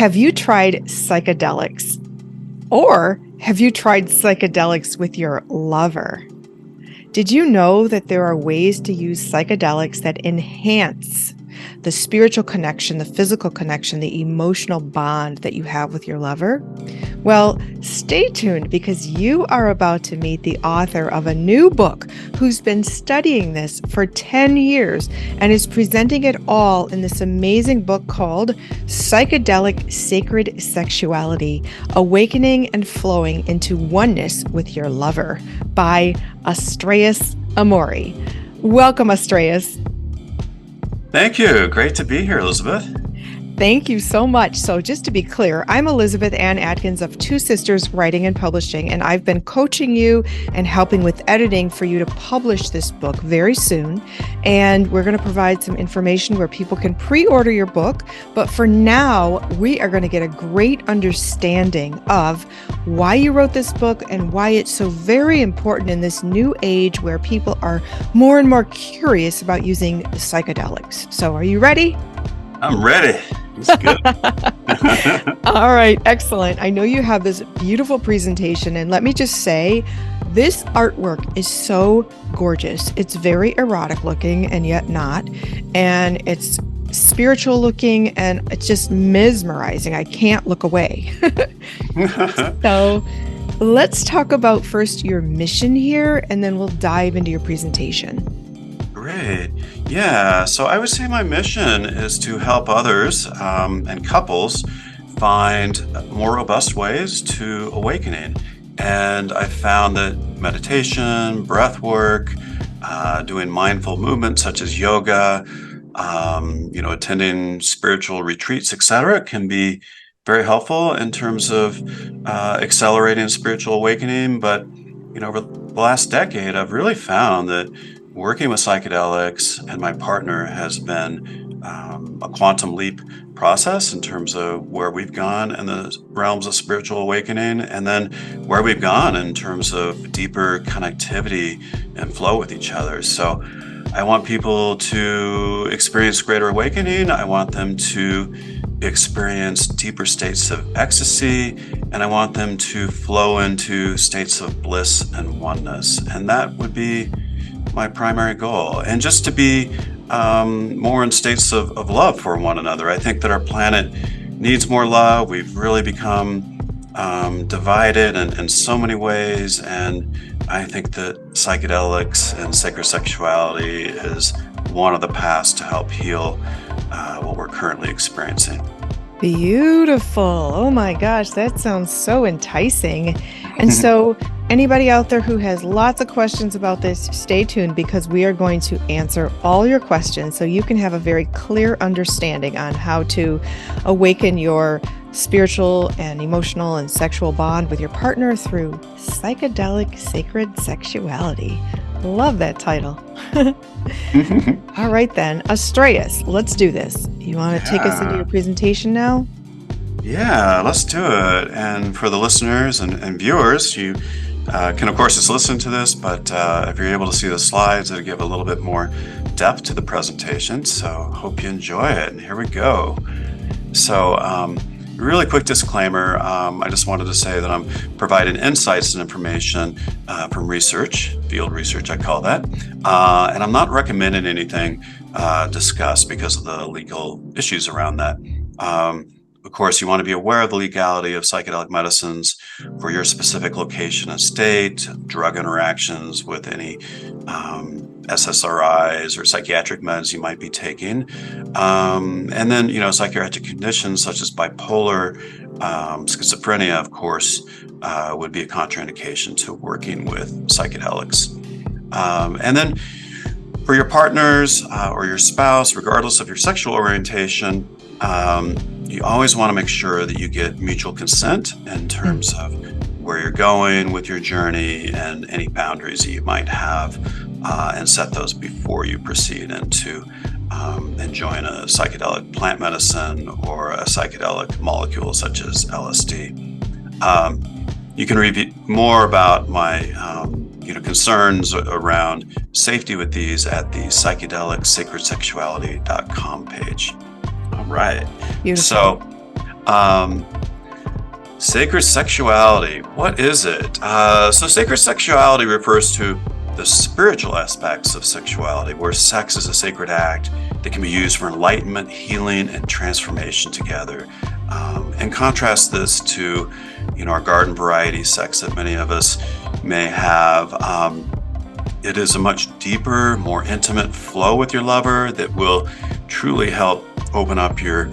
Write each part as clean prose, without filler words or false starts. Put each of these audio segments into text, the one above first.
Have you tried psychedelics? Or have you tried psychedelics with your lover? Did you know that there are ways to use psychedelics that enhance the spiritual connection, the physical connection, the emotional bond that you have with your lover? Well, stay tuned because you are about to meet the author of a new book who's been studying this for 10 years and is presenting it all in this amazing book called Psychedelic Sacred Sexuality, Awakening and Flowing into Oneness with Your Lover by Astraeus Amori. Welcome, Astraeus. Thank you. Great to be here, Elizabeth. Thank you so much. So just to be clear, I'm Elizabeth Ann Atkins of Two Sisters Writing and Publishing, and I've been coaching you and helping with editing for you to publish this book very soon. And we're going to provide some information where people can pre-order your book. But for now, we are going to get a great understanding of why you wrote this book and why it's so very important in this new age where people are more and more curious about using psychedelics. So are you ready? I'm ready. It's good. All right, excellent. I know you have this beautiful presentation, and let me just say, this artwork is so gorgeous. It's very erotic looking and yet not, and it's spiritual looking, and it's just mesmerizing. I can't look away. So let's talk about first your mission here, and then we'll dive into your presentation. Great. Yeah, so I would say my mission is to help others and couples find more robust ways to awakening. And I found that meditation, breath work, doing mindful movement such as yoga, attending spiritual retreats, etc., can be very helpful in terms of accelerating spiritual awakening. But, over the last decade, I've really found that working with psychedelics and my partner has been a quantum leap process in terms of where we've gone in the realms of spiritual awakening, and then where we've gone in terms of deeper connectivity and flow with each other. So I want people to experience greater awakening. I want them to experience deeper states of ecstasy, and I want them to flow into states of bliss and oneness. And that would be my primary goal, and just to be more in states of love for one another. I think that our planet needs more love. We've really become divided in so many ways, and I think that psychedelics and sacred sexuality is one of the paths to help heal what we're currently experiencing. Beautiful. Oh my gosh, that sounds so enticing. And so anybody out there who has lots of questions about this, stay tuned because we are going to answer all your questions so you can have a very clear understanding on how to awaken your spiritual and emotional and sexual bond with your partner through Psychedelic Sacred Sexuality. Love that title. All right then, Astraeus, let's do this. You want to take us into your presentation now? Yeah, let's do it. And for the listeners and viewers, you can of course just listen to this, but if you're able to see the slides, it'll give a little bit more depth to the presentation. So hope you enjoy it. And here we go. So really quick disclaimer, I just wanted to say that I'm providing insights and information from research, field research I call that, and I'm not recommending anything discussed because of the legal issues around that. Of course, you want to be aware of the legality of psychedelic medicines for your specific location and state, drug interactions with any SSRIs or psychiatric meds you might be taking. And then, psychiatric conditions such as bipolar, schizophrenia, of course, would be a contraindication to working with psychedelics. And then for your partners or your spouse, regardless of your sexual orientation, you always want to make sure that you get mutual consent in terms of where you're going with your journey and any boundaries that you might have, and set those before you proceed into enjoying a psychedelic plant medicine or a psychedelic molecule such as LSD. You can read more about my concerns around safety with these at the psychedelicsacredsexuality.com page. All right. Beautiful. So Um, Sacred sexuality, what is it? So sacred sexuality refers to the spiritual aspects of sexuality, where sex is a sacred act that can be used for enlightenment, healing, and transformation together. And contrast this to, our garden variety sex that many of us may have. It is a much deeper, more intimate flow with your lover that will truly help open up your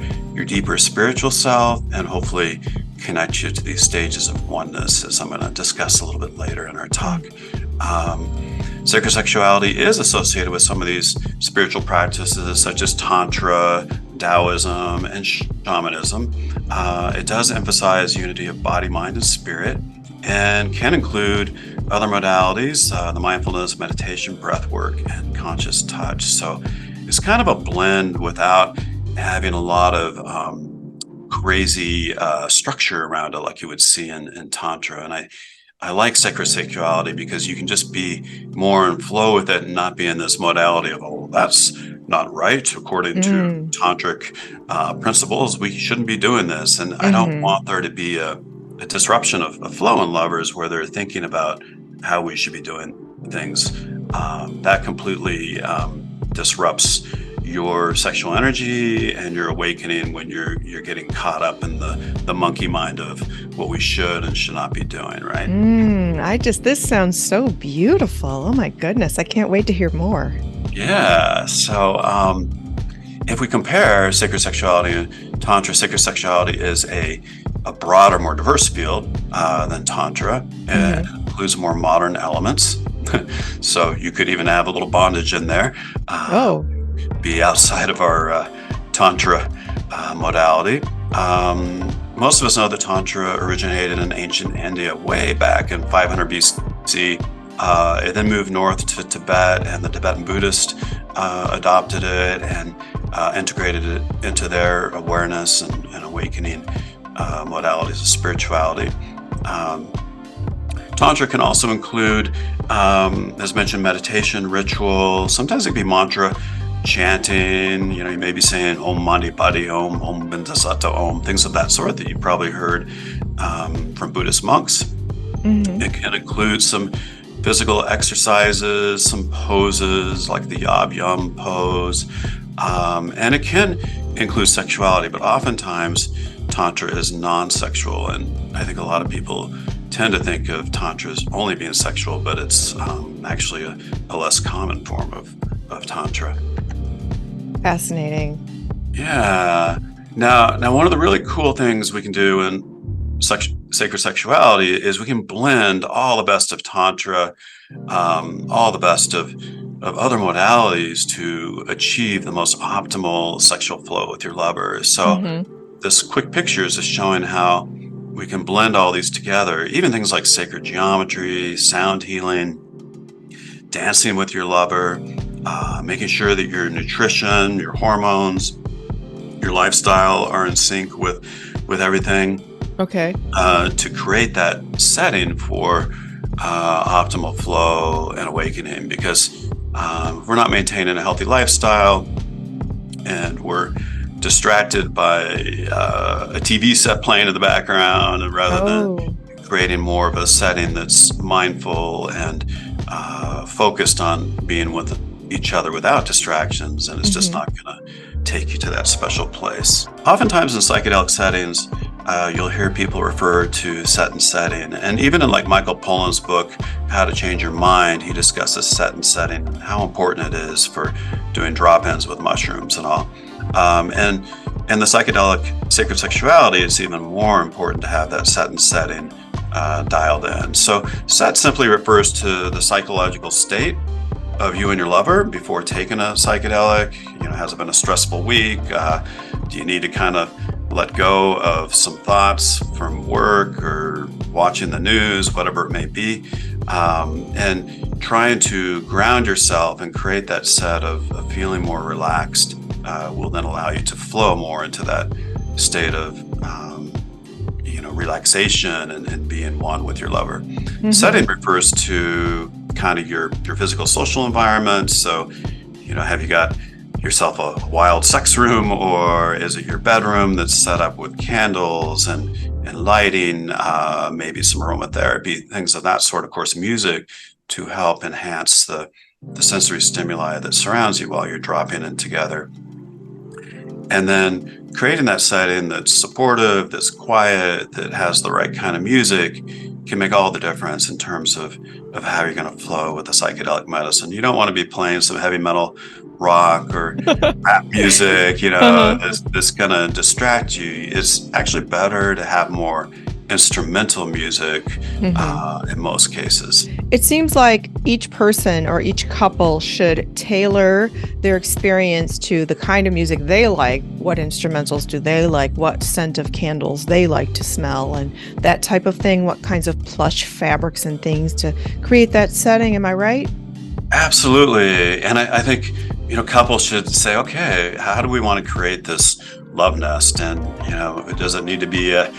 deeper spiritual self and hopefully connect you to these stages of oneness, as I'm going to discuss a little bit later in our talk. Sacred sexuality is associated with some of these spiritual practices such as Tantra, Taoism, and shamanism. It does emphasize unity of body, mind, and spirit, and can include other modalities, the mindfulness, meditation, breath work, and conscious touch. So it's kind of a blend without having a lot of crazy structure around it like you would see in Tantra. And I like sacred sexuality because you can just be more in flow with it and not be in this modality of, oh, that's not right according to tantric principles. We shouldn't be doing this. And I don't want there to be a disruption of flow in lovers where they're thinking about how we should be doing things. That completely disrupts your sexual energy and your awakening when you're getting caught up in the monkey mind of what we should and should not be doing, right? This sounds so beautiful. Oh my goodness. I can't wait to hear more. Yeah. So if we compare sacred sexuality and Tantra, sacred sexuality is a broader, more diverse field than Tantra. It includes more modern elements. So you could even have a little bondage in there. Be outside of our Tantra modality. Most of us know that Tantra originated in ancient India way back in 500 BC. It then moved north to Tibet, and the Tibetan Buddhists adopted it and integrated it into their awareness and awakening modalities of spirituality. Tantra can also include, as mentioned, meditation, ritual. Sometimes it can be mantra chanting. You may be saying Om Mani Padme Om, Om Bindasata Om, things of that sort that you probably heard from Buddhist monks. It can include some physical exercises, some poses like the Yab Yum pose, and it can include sexuality, but oftentimes Tantra is non-sexual, and I think a lot of people tend to think of Tantra as only being sexual, but it's actually a less common form of Tantra. Fascinating. Yeah. Now, one of the really cool things we can do in sacred sexuality is we can blend all the best of Tantra, all the best of other modalities to achieve the most optimal sexual flow with your lover. So this quick picture is just showing how we can blend all these together, even things like sacred geometry, sound healing, dancing with your lover, making sure that your nutrition, your hormones, your lifestyle are in sync with everything. Okay. To create that setting for optimal flow and awakening, because if we're not maintaining a healthy lifestyle and we're distracted by a TV set playing in the background, rather than creating more of a setting that's mindful and focused on being with each other without distractions, and it's just not going to take you to that special place. Oftentimes in psychedelic settings, you'll hear people refer to set and setting, and even in like Michael Pollan's book, How to Change Your Mind, he discusses set and setting and how important it is for doing drop-ins with mushrooms and all. And the psychedelic sacred sexuality, it's even more important to have that set and setting dialed in. So set simply refers to the psychological state of you and your lover before taking a psychedelic. Has it been a stressful week? Do you need to kind of let go of some thoughts from work or watching the news, whatever it may be, and trying to ground yourself and create that set of feeling more relaxed will then allow you to flow more into that state of relaxation and being one with your lover. Setting refers to kind of your physical social environment. So have you got yourself a wild sex room, or is it your bedroom that's set up with candles and lighting, maybe some aromatherapy, things of that sort. Of course, music to help enhance the sensory stimuli that surrounds you while you're dropping in together. And then creating that setting that's supportive, that's quiet, that has the right kind of music can make all the difference in terms of how you're going to flow with the psychedelic medicine. You don't want to be playing some heavy metal rock or rap music, that's going to distract you. It's actually better to have more instrumental music in most cases. It seems like each person or each couple should tailor their experience to the kind of music they like. What instrumentals do they like? What scent of candles they like to smell, and that type of thing. What kinds of plush fabrics and things to create that setting. Am I right? Absolutely. And I think, couples should say, okay, how do we want to create this love nest? And, does it need to be a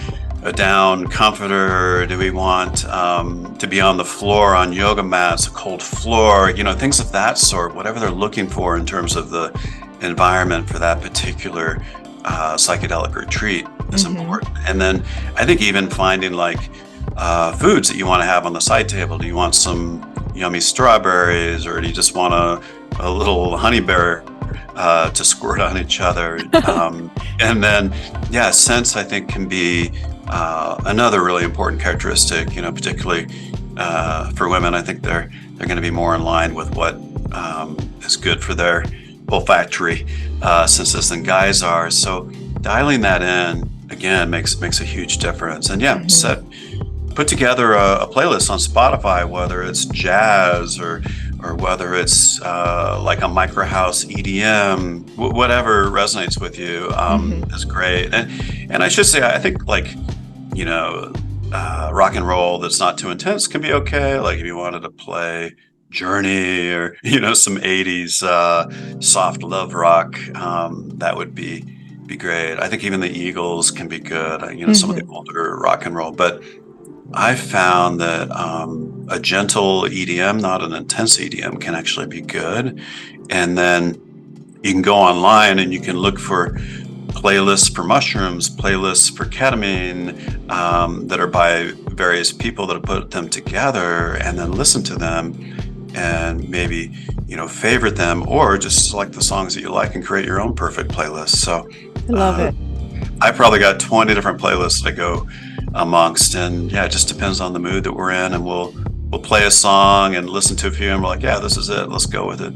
down comforter? Do we want to be on the floor on yoga mats, a cold floor, things of that sort, whatever they're looking for in terms of the environment for that particular psychedelic retreat is important. And then I think even finding foods that you want to have on the side table. Do you want some yummy strawberries, or do you just want a little honey bear to squirt on each other? And then, scents I think can be another really important characteristic, particularly for women. I think they're going to be more in line with what is good for their olfactory senses than guys are. So dialing that in again makes a huge difference. And put together a playlist on Spotify, whether it's jazz or whether it's like a micro house EDM, whatever resonates with you is great. And I should say, I think rock and roll that's not too intense can be okay. Like if you wanted to play Journey or some 80s soft love rock, that would be great. I think even the Eagles can be good. Some of the older rock and roll, but I found that a gentle EDM, not an intense EDM, can actually be good. And then you can go online and you can look for playlists for mushrooms, playlists for ketamine that are by various people that have put them together, and then listen to them and maybe favorite them, or just select the songs that you like and create your own perfect playlist. So I love it. I probably got 20 different playlists I go amongst, and it just depends on the mood that we're in, and we'll play a song and listen to a few, and we're like, this is it, let's go with it.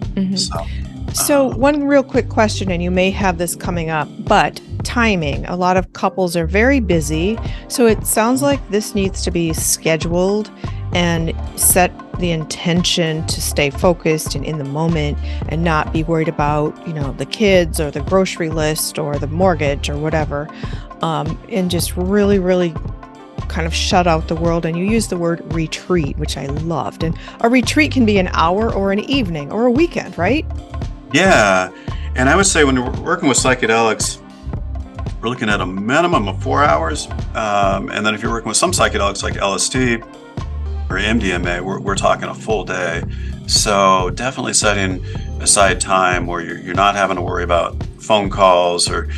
So one real quick question, and you may have this coming up, but timing. A lot of couples are very busy, so it sounds like this needs to be scheduled and set the intention to stay focused and in the moment and not be worried about, the kids or the grocery list or the mortgage or whatever, and just really, really kind of shut out the world. And you use the word retreat, which I loved. And a retreat can be an hour or an evening or a weekend, right? Yeah. And I would say when we're working with psychedelics, we're looking at a minimum of 4 hours. And then if you're working with some psychedelics like LSD or MDMA, we're talking a full day. So definitely setting aside time where you're not having to worry about phone calls or,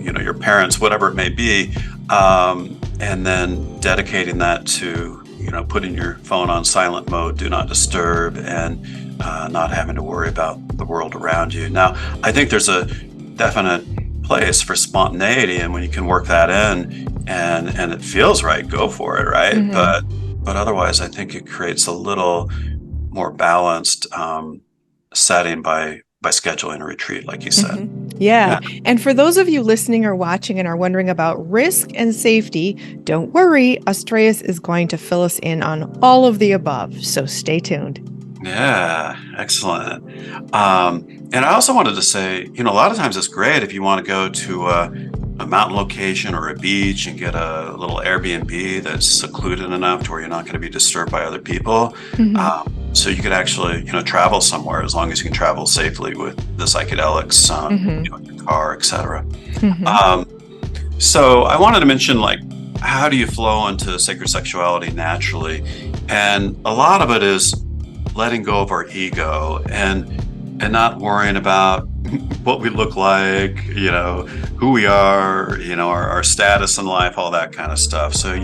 your parents, whatever it may be. And then dedicating that to, putting your phone on silent mode, do not disturb, and not having to worry about the world around you. Now, I think there's a definite place for spontaneity, and when you can work that in and it feels right, go for it, right? But otherwise, I think it creates a little more balanced setting by scheduling a retreat, like you said. Yeah. And for those of you listening or watching and are wondering about risk and safety, don't worry. Astraeus is going to fill us in on all of the above. So stay tuned. Yeah, excellent. And I also wanted to say, a lot of times it's great if you want to go to a mountain location or a beach and get a little Airbnb that's secluded enough to where you're not going to be disturbed by other people. So you could actually, travel somewhere as long as you can travel safely with the psychedelics, your car, etc. So I wanted to mention, how do you flow into sacred sexuality naturally? And a lot of it is letting go of our ego. And and not worrying about what we look like, who we are, our status in life, all that kind of stuff. So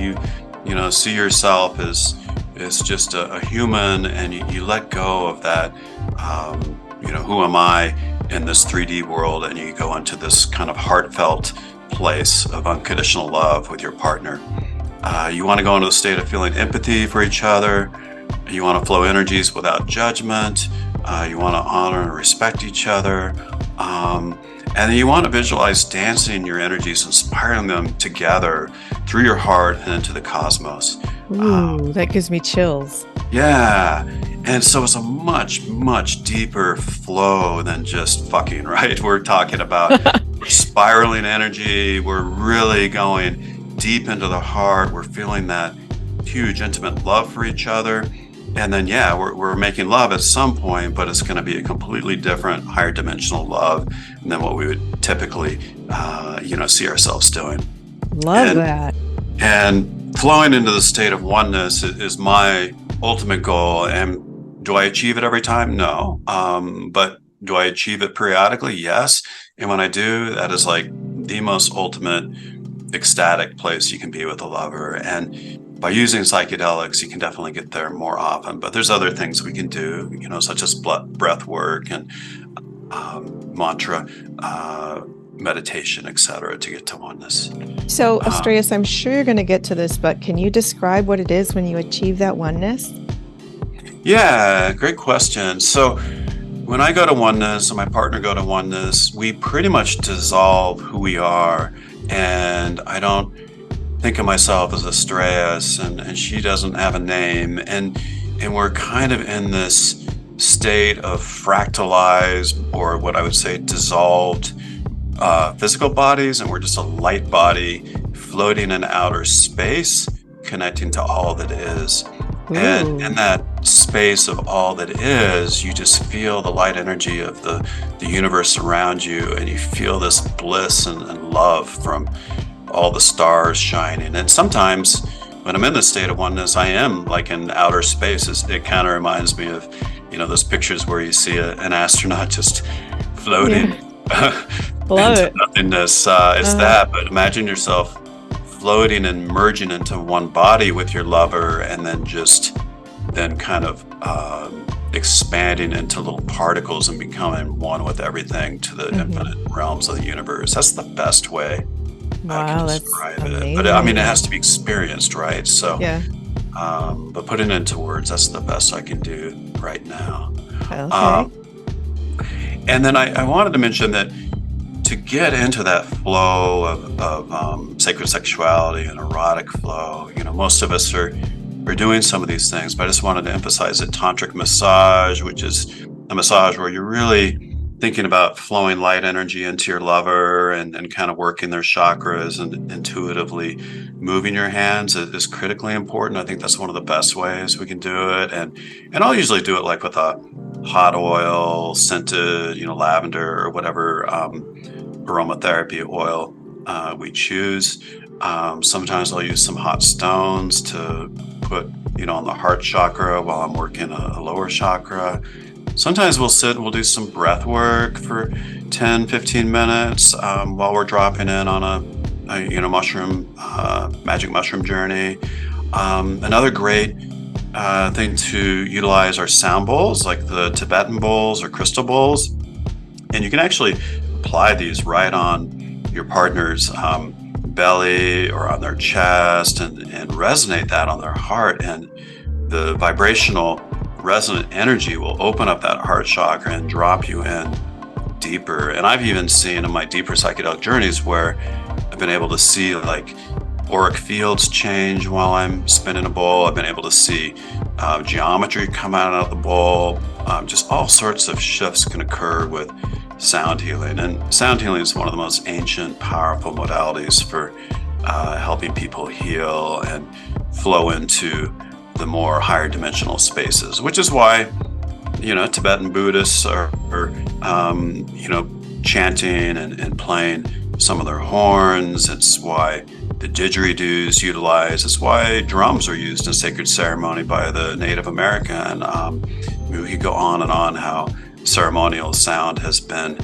see yourself as just a human, and you let go of that, who am I in this 3D world, and you go into this kind of heartfelt place of unconditional love with your partner. You want to go into a state of feeling empathy for each other. You want to flow energies without judgment. You want to honor and respect each other. And you want to visualize dancing your energies, inspiring them together through your heart and into the cosmos. Ooh, that gives me chills. Yeah. And so it's a much, much deeper flow than just fucking, right? We're talking about we're spiraling energy. We're really going deep into the heart. We're feeling that huge, intimate love for each other. And then, we're making love at some point, but it's going to be a completely different, higher dimensional love than what we would typically, see ourselves doing. Love that. And flowing into the state of oneness is my ultimate goal. And do I achieve it every time? No. But do I achieve it periodically? Yes. And when I do, that is like the most ultimate ecstatic place you can be with a lover. And by using psychedelics, you can definitely get there more often. But there's other things we can do, such as breath work and mantra, meditation, etc., to get to oneness. So, Astraeus, I'm sure you're going to get to this, but can you describe what it is when you achieve that oneness? Yeah, great question. So when I go to oneness and my partner go to oneness, we pretty much dissolve who we are. And I don't think of myself as Astraeus, and she doesn't have a name. And we're kind of in this state of fractalized, or what I would say dissolved physical bodies. And we're just a light body floating in outer space, connecting to all that is. Ooh. And in that space of all that is, you just feel the light energy of the universe around you, and you feel this bliss and love from all the stars shining. And sometimes when I'm in this state of oneness, I am like in outer space. It kind of reminds me of, those pictures where you see an astronaut just floating into nothingness. It's that, but imagine yourself floating and merging into one body with your lover, and then kind of expanding into little particles and becoming one with everything to the infinite realms of the universe. That's the best way I can describe it. But I mean, it has to be experienced, right? So, but putting it into words, that's the best I can do right now. Okay. And then I wanted to mention that to get into that flow of sacred sexuality and erotic flow, most of us are doing some of these things, but I just wanted to emphasize that tantric massage, which is a massage where you're really thinking about flowing light energy into your lover and kind of working their chakras and intuitively moving your hands is critically important. I think that's one of the best ways we can do it. And I'll usually do it like with a hot oil, scented, lavender or whatever aromatherapy oil we choose. Sometimes I'll use some hot stones to put, on the heart chakra while I'm working a lower chakra. Sometimes we'll sit and we'll do some breath work for 10, 15 minutes while we're dropping in on a mushroom, magic mushroom journey. Another great thing to utilize are sound bowls, like the Tibetan bowls or crystal bowls. And you can actually apply these right on your partner's belly or on their chest and resonate that on their heart. And the vibrational resonant energy will open up that heart chakra and drop you in deeper. And I've even seen in my deeper psychedelic journeys where I've been able to see like auric fields change while I'm spinning a bowl. I've been able to see geometry come out of the bowl. Just all sorts of shifts can occur with sound healing. And sound healing is one of the most ancient, powerful modalities for helping people heal and flow into the more higher dimensional spaces, which is why, Tibetan Buddhists are chanting and playing some of their horns. It's why the didgeridoos utilize. It's why drums are used in sacred ceremony by the Native American. We could go on and on how ceremonial sound has been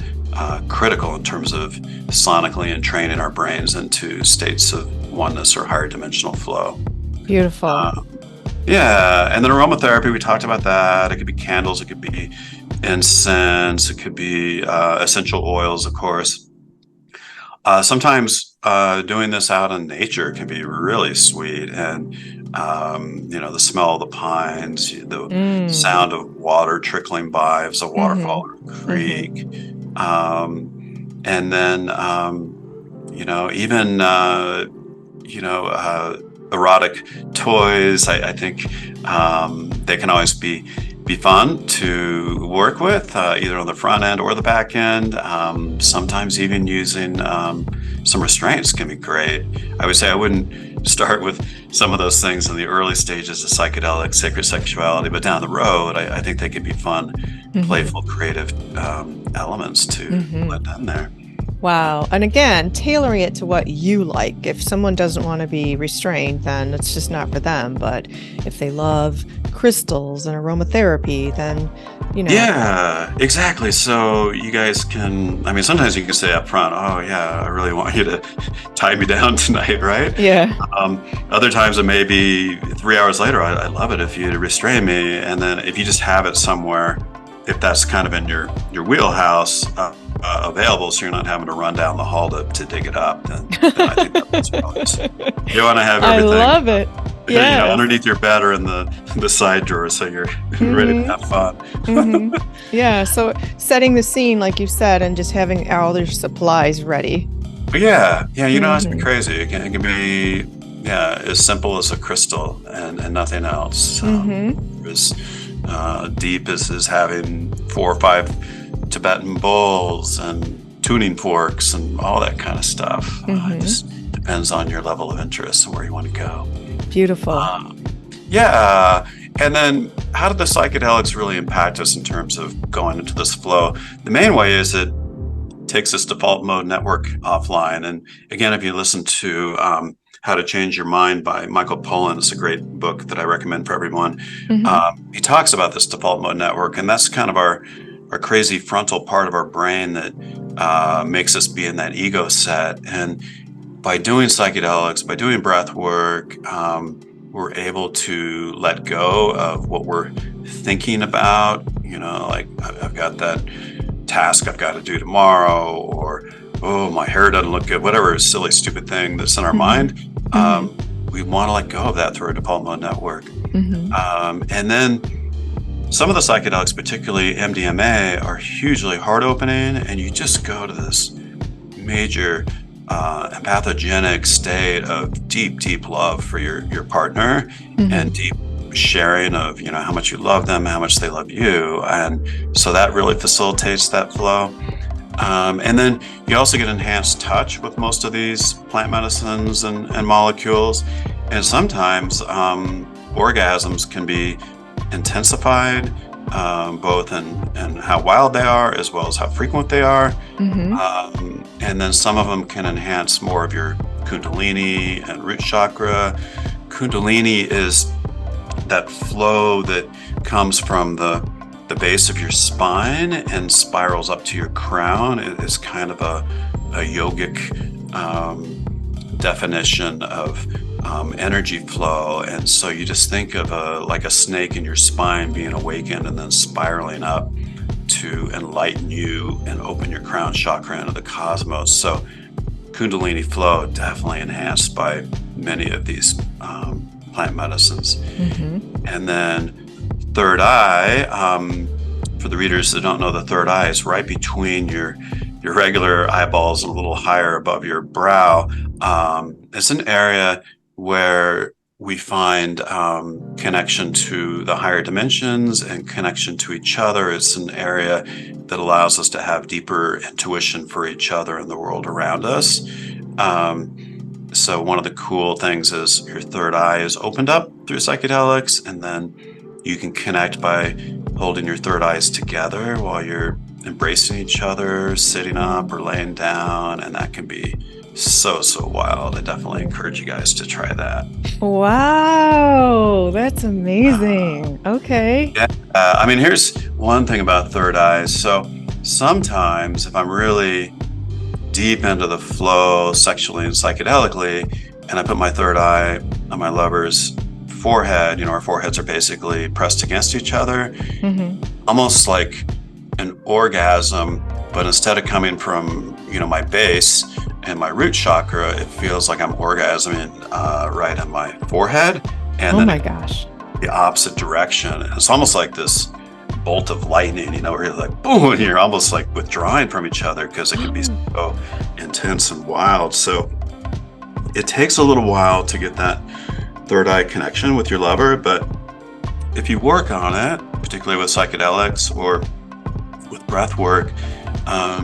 critical in terms of sonically entraining our brains into states of oneness or higher dimensional flow. Beautiful. Yeah, and then aromatherapy, we talked about that. It could be candles, it could be incense, it could be essential oils, of course. Sometimes doing this out in nature can be really sweet, and the smell of the pines, the Mm. sound of water trickling by, if it's a waterfall or a Mm-hmm. creek, and then even erotic toys. I think they can always be fun to work with, either on the front end or the back end. Sometimes even using some restraints can be great. I would say I wouldn't start with some of those things in the early stages of psychedelic sacred sexuality, but down the road, I think they could be fun, Mm-hmm. playful, creative elements to Mm-hmm. let in there. Wow. And again, tailoring it to what you like. If someone doesn't want to be restrained, then it's just not for them. But if they love crystals and aromatherapy, then, you know. Yeah, exactly. So you guys can, I mean, sometimes you can say up front, oh, yeah, I really want you to tie me down tonight, right? Yeah. Other times it may be 3 hours later, I love it if you restrain me. And then if you just have it somewhere, if that's kind of in your wheelhouse, available, so you're not having to run down the hall to dig it up, then I think that's bonus. You want to have I everything, love it. Yes. underneath your bed or in the side drawer, so you're ready to have fun. Mm-hmm. Yeah. So setting the scene, like you said, and just having all their supplies ready. But yeah, it has to be Mm-hmm. crazy. It can be, as simple as a crystal and nothing else. Mm-hmm. As deep as having 4 or 5 Tibetan bowls and tuning forks and all that kind of stuff. It Mm-hmm. just depends on your level of interest and where you want to go. Beautiful. Yeah. And then how did the psychedelics really impact us in terms of going into this flow? The main way is it takes this default mode network offline. And again, if you listen to How to Change Your Mind by Michael Pollan, it's a great book that I recommend for everyone. Mm-hmm. He talks about this default mode network, and that's kind of our crazy frontal part of our brain that makes us be in that ego set. And by doing psychedelics, by doing breath work, we're able to let go of what we're thinking about. Like I've got that task I've got to do tomorrow, or oh, my hair doesn't look good, whatever silly, stupid thing that's in our mind. Mm-hmm. We want to let go of that through our default mode network. Mm-hmm. And then some of the psychedelics, particularly MDMA, are hugely heart opening, and you just go to this major empathogenic state of deep, deep love for your partner, Mm-hmm. and deep sharing of how much you love them, how much they love you, and so that really facilitates that flow. And then you also get enhanced touch with most of these plant medicines and molecules, and sometimes orgasms can be intensified, both in how wild they are as well as how frequent they are. Mm-hmm. And then some of them can enhance more of your Kundalini and root chakra. Kundalini is that flow that comes from the base of your spine and spirals up to your crown. It is kind of a yogic definition of energy flow. And so you just think of like a snake in your spine being awakened and then spiraling up to enlighten you and open your crown chakra into the cosmos. So Kundalini flow definitely enhanced by many of these plant medicines. Mm-hmm. And then third eye, for the readers that don't know, the third eye is right between your regular eyeballs and a little higher above your brow. It's an area where we find connection to the higher dimensions and connection to each other. It's an area that allows us to have deeper intuition for each other and the world around us. So one of the cool things is your third eye is opened up through psychedelics, and then you can connect by holding your third eyes together while you're embracing each other, sitting up or laying down, and that can be so wild. I definitely encourage you guys to try that. Wow, that's amazing. Okay. Yeah, I mean, here's one thing about third eyes. So sometimes if I'm really deep into the flow sexually and psychedelically, and I put my third eye on my lover's forehead, our foreheads are basically pressed against each other, almost like an orgasm, but instead of coming from, my base and my root chakra, it feels like I'm orgasming right on my forehead. And oh then my gosh. the opposite direction. And it's almost like this bolt of lightning, where you're like, boom, and you're almost like withdrawing from each other because it can be so intense and wild. So it takes a little while to get that third eye connection with your lover, but if you work on it, particularly with psychedelics or with breath work,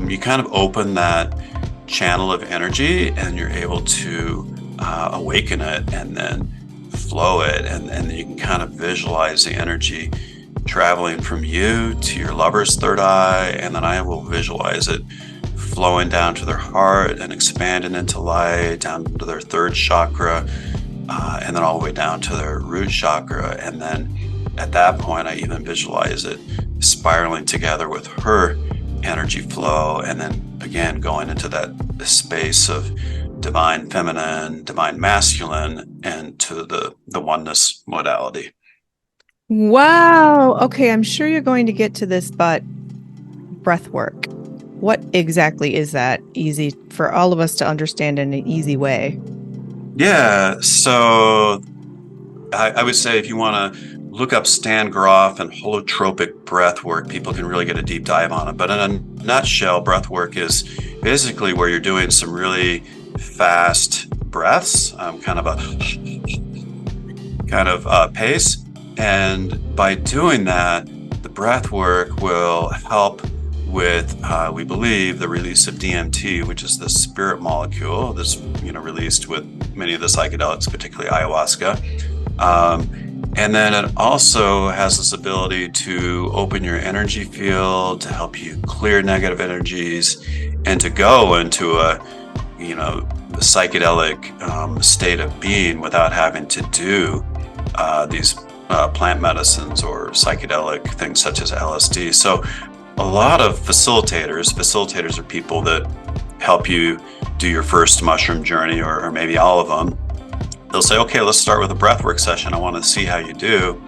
you kind of open that channel of energy and you're able to awaken it and then flow it, and then you can kind of visualize the energy traveling from you to your lover's third eye, and then I will visualize it flowing down to their heart and expanding into light down to their third chakra, and then all the way down to their root chakra. And then at that point, I even visualize it spiraling together with her energy flow, and then again going into that space of divine feminine, divine masculine, and to the oneness modality. Wow. Okay, I'm sure you're going to get to this, but breath work. What exactly is that? Easy for all of us to understand in an easy way. Yeah, so I would say if you want to look up Stan Grof and holotropic breath work, people can really get a deep dive on it. But in a nutshell, breath work is basically where you're doing some really fast breaths, kind of a pace. And by doing that, the breath work will help with, we believe, the release of DMT, which is the spirit molecule that's released with many of the psychedelics, particularly ayahuasca. And then it also has this ability to open your energy field, to help you clear negative energies, and to go into a psychedelic state of being without having to do these plant medicines or psychedelic things such as LSD. So a lot of facilitators are people that help you do your first mushroom journey, or maybe all of them. They'll say, okay, let's start with a breathwork session. I want to see how you do.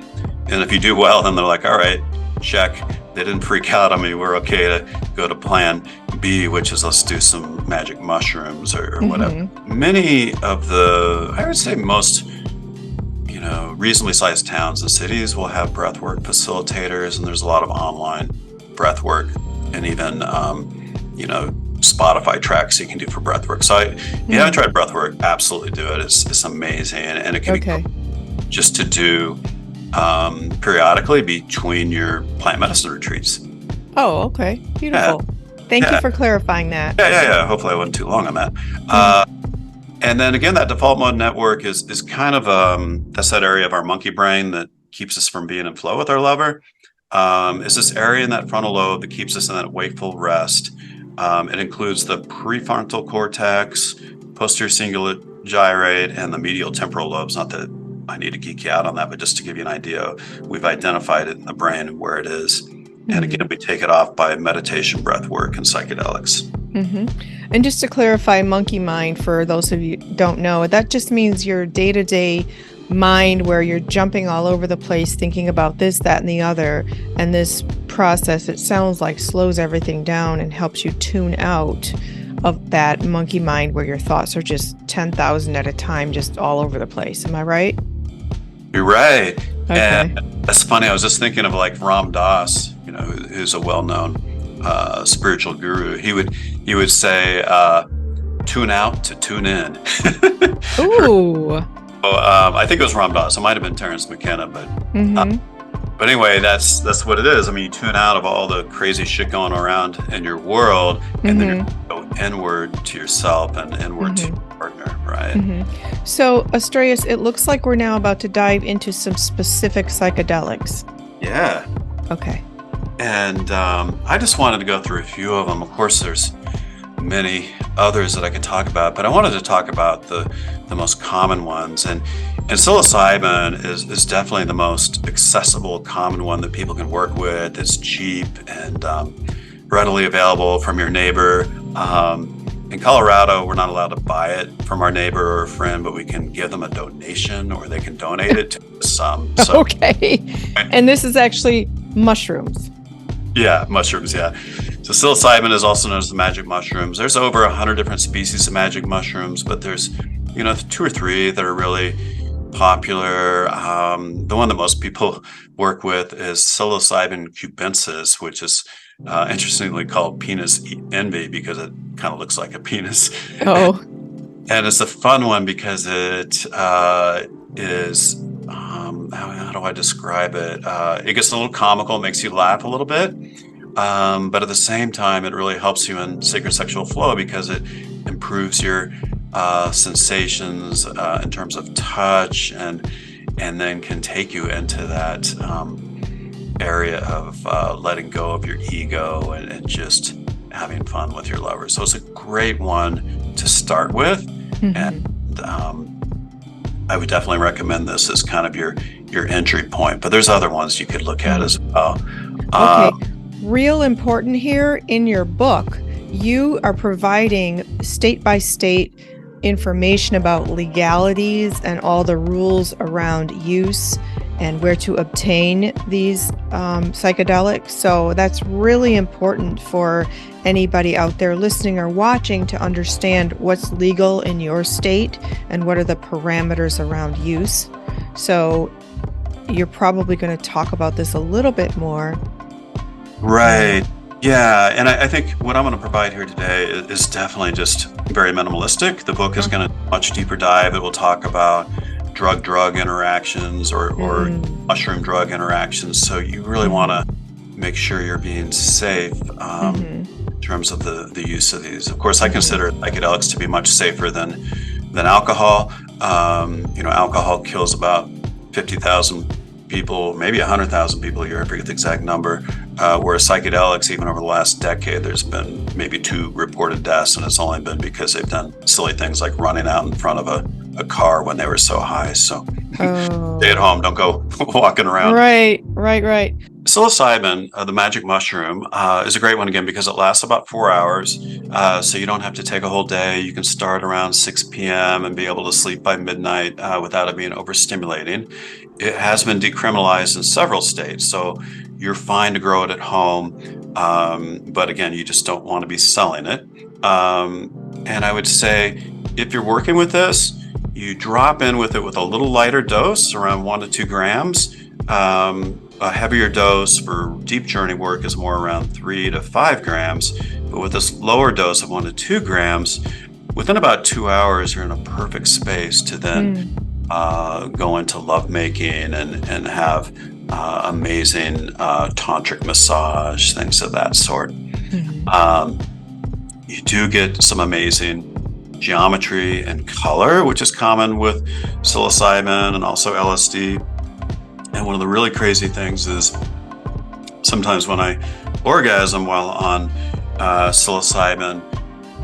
And if you do well, then they're like, all right, check. They didn't freak out on me. We're okay to go to plan B, which is let's do some magic mushrooms or whatever. Many of I would say most, reasonably sized towns and cities will have breathwork facilitators, and there's a lot of online breathwork and even, Spotify tracks you can do for breathwork. So if you haven't tried breathwork, absolutely do it. It's amazing. And it can be just to do periodically between your plant medicine retreats. Oh, okay. Beautiful. Yeah. Thank you for clarifying that. Yeah. Hopefully I wasn't too long on that. And then again, that default mode network is kind of that's that area of our monkey brain that keeps us from being in flow with our lover. It's this area in that frontal lobe that keeps us in that wakeful rest. It includes the prefrontal cortex, posterior cingulate gyrate, and the medial temporal lobes. Not that I need to geek you out on that, but just to give you an idea, we've identified it in the brain and where it is. And again, we take it off by meditation, breath work, and psychedelics. And just to clarify, monkey mind, for those of you who don't know, that just means your day-to-day mind where you're jumping all over the place thinking about this, that, and the other. And this process, it sounds like, slows everything down and helps you tune out of that monkey mind where your thoughts are just 10,000 at a time, just all over the place. Am I right? You're right. Okay. And that's funny. I was just thinking of like Ram Dass, who's a well-known spiritual guru. He would say, tune out to tune in. Ooh. I think it was Ram Dass. It might have been Terence McKenna, but anyway, that's what it is. I mean, you tune out of all the crazy shit going around in your world, and then you go inward to yourself and inward to your partner, right? So, Astraeus, it looks like we're now about to dive into some specific psychedelics. Yeah. Okay. And I just wanted to go through a few of them. Of course, there's many others that I could talk about, but I wanted to talk about the most common ones. And psilocybin is definitely the most accessible, common one that people can work with. It's cheap and readily available from your neighbor. In Colorado, we're not allowed to buy it from our neighbor or a friend, but we can give them a donation or they can donate it to us. Okay. And this is actually mushrooms. Yeah, mushrooms, yeah. So psilocybin is also known as the magic mushrooms. There's over 100 different species of magic mushrooms, but there's, 2 or 3 that are really popular. The one that most people work with is psilocybin cubensis, which is interestingly called penis envy because it kind of looks like a penis. Oh. And it's a fun one because it is, how do I describe it? It gets a little comical, makes you laugh a little bit. But at the same time, it really helps you in sacred sexual flow because it improves your sensations in terms of touch and then can take you into that area of letting go of your ego and just having fun with your lover. So it's a great one to start with. Mm-hmm. And I would definitely recommend this as kind of your entry point, but there's other ones you could look at as well. Okay. Real important here in your book, you are providing state by state information about legalities and all the rules around use and where to obtain these psychedelics. So that's really important for anybody out there listening or watching to understand what's legal in your state and what are the parameters around use. So you're probably going to talk about this a little bit more. Right. Yeah. And I think what I'm going to provide here today is definitely just very minimalistic. The book is going to much deeper dive. It will talk about drug interactions or mushroom drug interactions. So you really want to make sure you're being safe in terms of the use of these. Of course, I consider psychedelics to be much safer than alcohol. Alcohol kills about 50,000 people, maybe 100,000 people a year, I forget the exact number, whereas psychedelics, even over the last decade, there's been maybe 2 reported deaths, and it's only been because they've done silly things like running out in front of a car when they were so high. So stay at home, don't go walking around. Right. Psilocybin, the magic mushroom, is a great one again because it lasts about 4 hours. So you don't have to take a whole day. You can start around 6 p.m. and be able to sleep by midnight without it being overstimulating. It has been decriminalized in several states, so you're fine to grow it at home. But again, you just don't want to be selling it. And I would say if you're working with this, you drop in with it with a little lighter dose, around 1 to 2 grams. A heavier dose for deep journey work is more around 3 to 5 grams. But with this lower dose of 1 to 2 grams, within about 2 hours, you're in a perfect space to then go into lovemaking and have amazing tantric massage, things of that sort. You do get some amazing geometry and color, which is common with psilocybin and also LSD. And one of the really crazy things is sometimes when I orgasm while on psilocybin,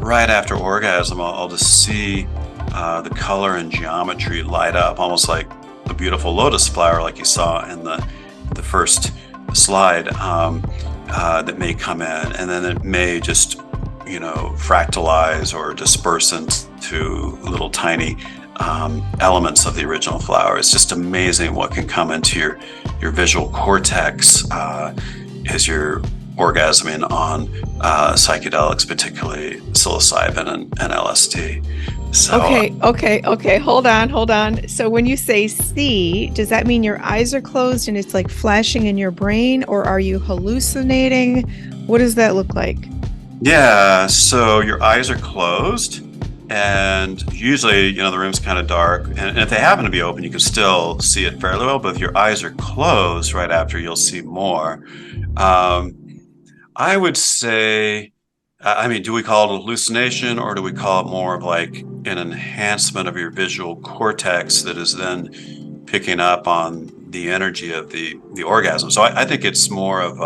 right after orgasm, I'll just see the color and geometry light up, almost like a beautiful lotus flower, like you saw in the first slide, that may come in, and then it may just, fractalize or disperse into little tiny elements of the original flower. It's just amazing what can come into your visual cortex as you're orgasming on psychedelics, particularly psilocybin and LSD. So, Okay. Hold on. So when you say see, does that mean your eyes are closed and it's like flashing in your brain, or are you hallucinating? What does that look like? Yeah, so your eyes are closed, and usually, the room's kind of dark, and if they happen to be open, you can still see it fairly well, but if your eyes are closed right after, you'll see more. I would say, do we call it a hallucination, or do we call it more of like an enhancement of your visual cortex that is then picking up on the energy of the orgasm? So I think it's more of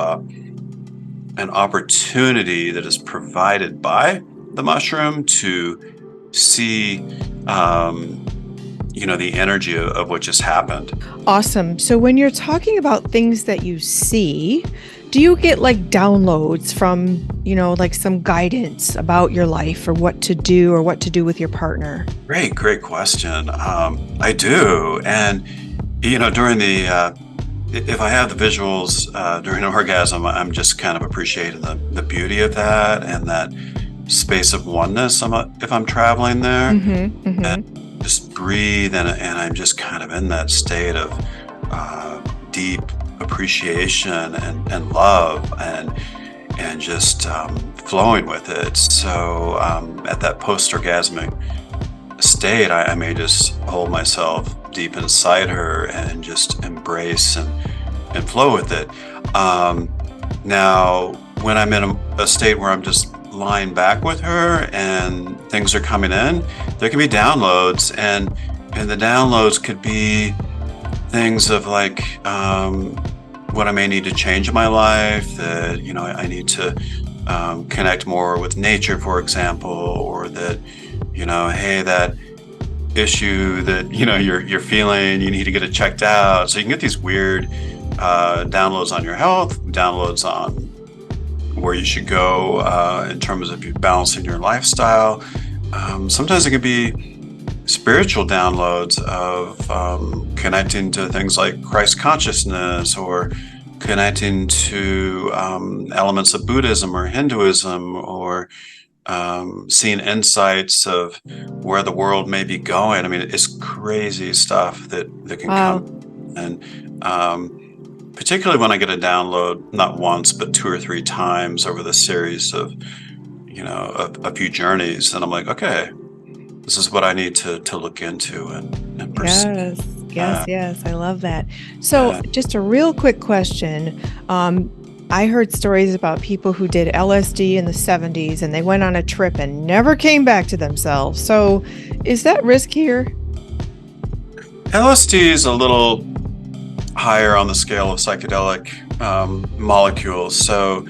an opportunity that is provided by the mushroom to see, the energy of what just happened. Awesome. So when you're talking about things that you see, do you get like downloads from, like some guidance about your life or what to do with your partner? Great question. I do. And, during if I have the visuals during an orgasm, I'm just kind of appreciating the beauty of that and that space of oneness if I'm traveling there. And just breathe, and I'm just kind of in that state of deep appreciation and love and just flowing with it. So at that post-orgasmic state, I may just hold myself deep inside her and just embrace and flow with it. Now, when I'm in a state where I'm just lying back with her and things are coming in, there can be downloads, and the downloads could be things of like what I may need to change in my life, that I need to connect more with nature, for example, or that hey, that issue that you're feeling, you need to get it checked out. So you can get these weird downloads on your health, downloads on where you should go in terms of balancing your lifestyle. Sometimes it can be spiritual downloads of connecting to things like Christ consciousness, or connecting to elements of Buddhism or Hinduism, or seeing insights of where the world may be going. I mean, it's crazy stuff that can come. And particularly when I get a download, not once, but 2 or 3 times over the series of, a few journeys, and I'm like, okay, this is what I need to look into and pursue. Yes. I love that. So just a real quick question. I heard stories about people who did LSD in the 70s and they went on a trip and never came back to themselves. So is that riskier? LSD is a little higher on the scale of psychedelic molecules. So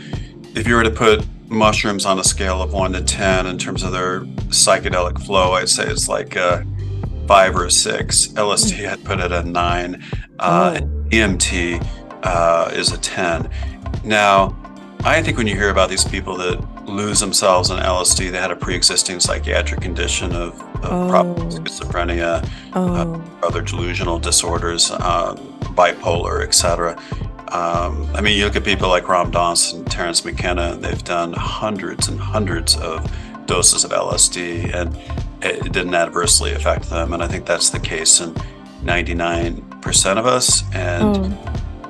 if you were to put mushrooms on a scale of 1 to 10 in terms of their psychedelic flow, I'd say it's like a 5 or a 6. LSD, I'd put it at 9. EMT is a 10. Now, I think when you hear about these people that lose themselves in LSD, they had a pre-existing psychiatric condition of probably schizophrenia, other delusional disorders, bipolar, etc. I mean, you look at people like Ram Dass and Terence McKenna, they've done hundreds and hundreds of doses of LSD, and it didn't adversely affect them. And I think that's the case in 99% of us. And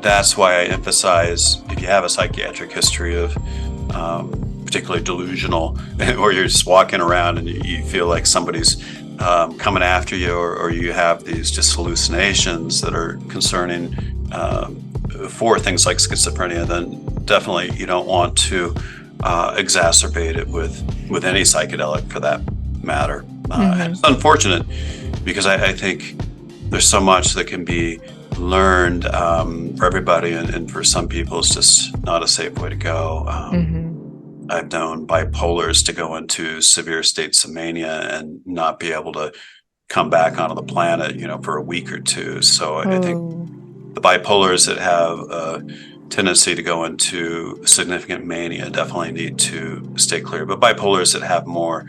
that's why I emphasize, if you have a psychiatric history of particularly delusional, or you're just walking around and you feel like somebody's coming after you, or you have these just hallucinations that are concerning for things like schizophrenia, then definitely you don't want to exacerbate it with any psychedelic for that matter. And it's unfortunate because I think there's so much that can be learned for everybody, and for some people it's just not a safe way to go. I've known bipolars to go into severe states of mania and not be able to come back onto the planet, for a week or two. So I think the bipolars that have a tendency to go into significant mania definitely need to stay clear. But bipolars that have more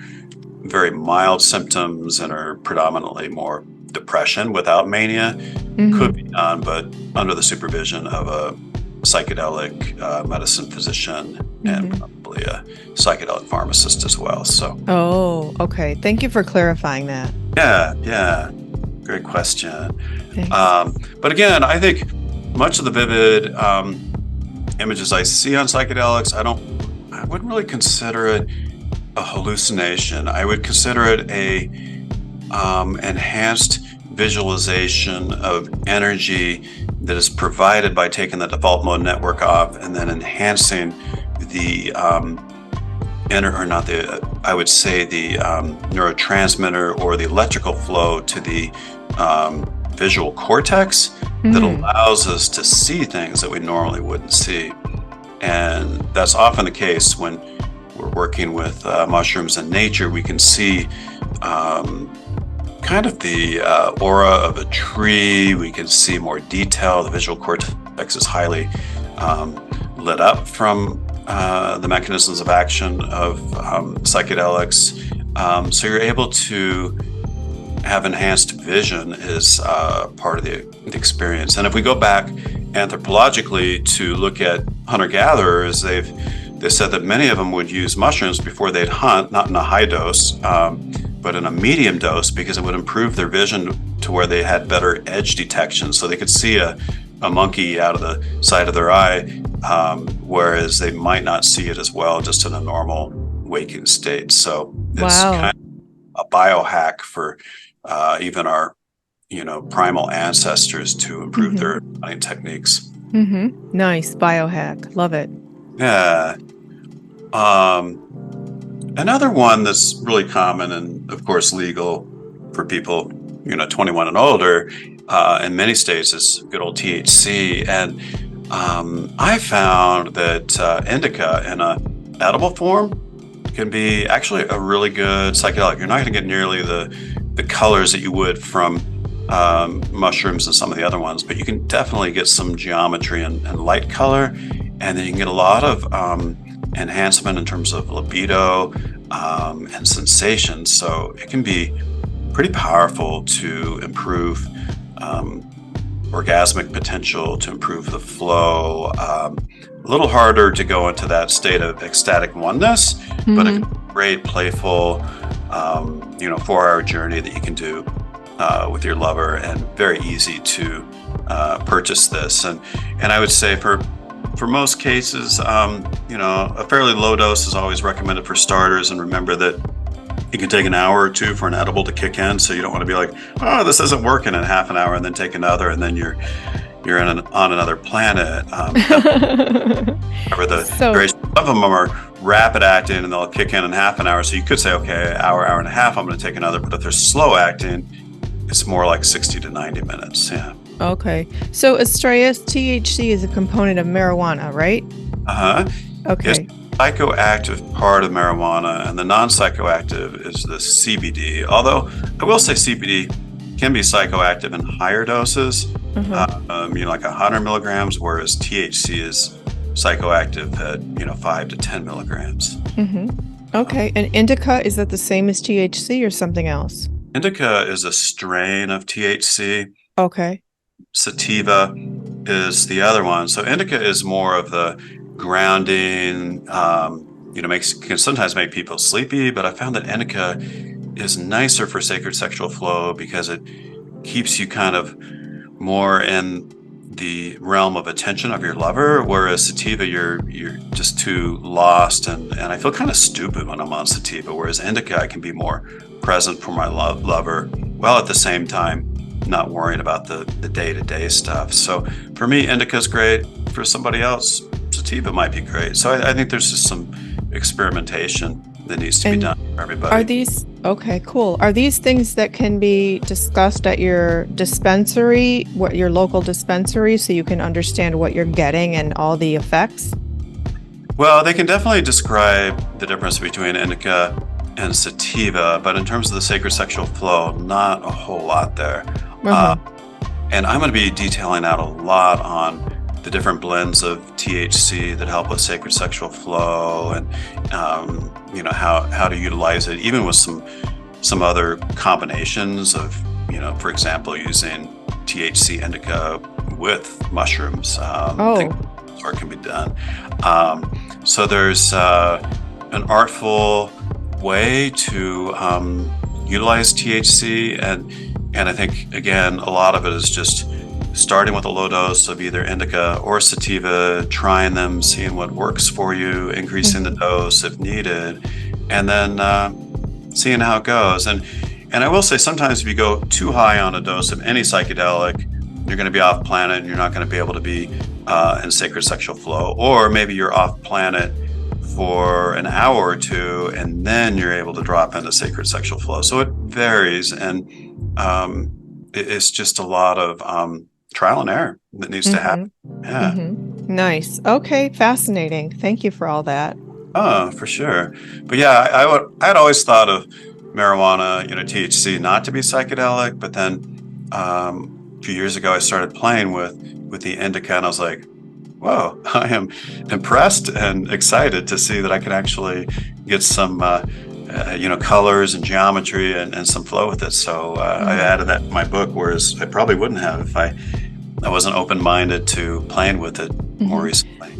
very mild symptoms and are predominantly more depression without mania could be done, but under the supervision of a psychedelic medicine physician and probably a psychedelic pharmacist as well. So. Okay. Thank you for clarifying that. Yeah. Great question. But again, I think much of the vivid images I see on psychedelics, I wouldn't really consider it a hallucination. I would consider it a enhanced visualization of energy that is provided by taking the default mode network off and then enhancing the neurotransmitter or the electrical flow to the visual cortex that allows us to see things that we normally wouldn't see. And that's often the case when we're working with mushrooms in nature, we can see kind of the aura of a tree. We can see more detail. The visual cortex is highly lit up from the mechanisms of action of psychedelics. So you're able to have enhanced vision is part of the experience. And if we go back anthropologically to look at hunter-gatherers, they said that many of them would use mushrooms before they'd hunt, not in a high dose, but in a medium dose, because it would improve their vision to where they had better edge detection. So they could see a monkey out of the side of their eye, whereas they might not see it as well just in a normal waking state. So it's kind of a biohack for even our, primal ancestors to improve their hunting techniques. Nice biohack. Love it. Yeah. Another one that's really common and, of course, legal for people, 21 and older, in many states is good old THC. And I found that indica in a edible form can be actually a really good psychedelic. You're not going to get nearly the colors that you would from mushrooms and some of the other ones, but you can definitely get some geometry and light color. And then you can get a lot of enhancement in terms of libido and sensation. So it can be pretty powerful to improve orgasmic potential, to improve the flow. A little harder to go into that state of ecstatic oneness, but a great playful, 4-hour journey that you can do with your lover, and very easy to purchase this. And I would say for most cases, a fairly low dose is always recommended for starters. And remember that it can take an hour or two for an edible to kick in. So you don't want to be like, oh, this isn't working in half an hour, and then take another, and then you're on another planet. Remember some of them are rapid acting, and they'll kick in half an hour. So you could say, okay, hour and a half, I'm going to take another. But if they're slow acting, it's more like 60 to 90 minutes. Yeah. Okay. So Astraeus, THC is a component of marijuana, right? Okay. It's the psychoactive part of marijuana, and the non-psychoactive is the CBD. Although I will say CBD can be psychoactive in higher doses, like 100 milligrams, whereas THC is psychoactive at 5 to 10 milligrams. Okay. And indica, is that the same as THC or something else? Indica is a strain of THC. Okay. Sativa is the other one. So indica is more of the grounding, can sometimes make people sleepy, but I found that indica is nicer for sacred sexual flow because it keeps you kind of more in the realm of attention of your lover, whereas sativa, you're just too lost, and I feel kind of stupid when I'm on sativa, whereas indica, I can be more present for my lover, while at the same time not worrying about the day-to-day stuff. So for me, indica is great. For somebody else, sativa might be great. So I think there's just some experimentation that needs to be done for everybody. Are these, okay, cool. Are these things that can be discussed at your dispensary, your local dispensary, so you can understand what you're getting and all the effects? Well, they can definitely describe the difference between indica and sativa, but in terms of the sacred sexual flow, not a whole lot there. And I'm going to be detailing out a lot on the different blends of THC that help with sacred sexual flow, and how to utilize it, even with some other combinations of, for example, using THC indica with mushrooms. Or it can be done. So there's an artful way to utilize THC, and I think, again, a lot of it is just starting with a low dose of either indica or sativa, trying them, seeing what works for you, increasing the dose if needed, and then seeing how it goes. And I will say, sometimes if you go too high on a dose of any psychedelic, you're going to be off planet, and you're not going to be able to be in sacred sexual flow, or maybe you're off planet for an hour or two, and then you're able to drop into sacred sexual flow. So it varies, and it's just a lot of trial and error that needs to happen. Yeah. Nice. Okay. Fascinating. Thank you for all that. Oh, for sure. But yeah, I'd always thought of marijuana, THC, not to be psychedelic. But then a few years ago, I started playing with the indica, and I was like, whoa, I am impressed and excited to see that I can actually get some, colors and geometry and some flow with it. So I added that to my book, whereas I probably wouldn't have if I wasn't open-minded to playing with it more recently.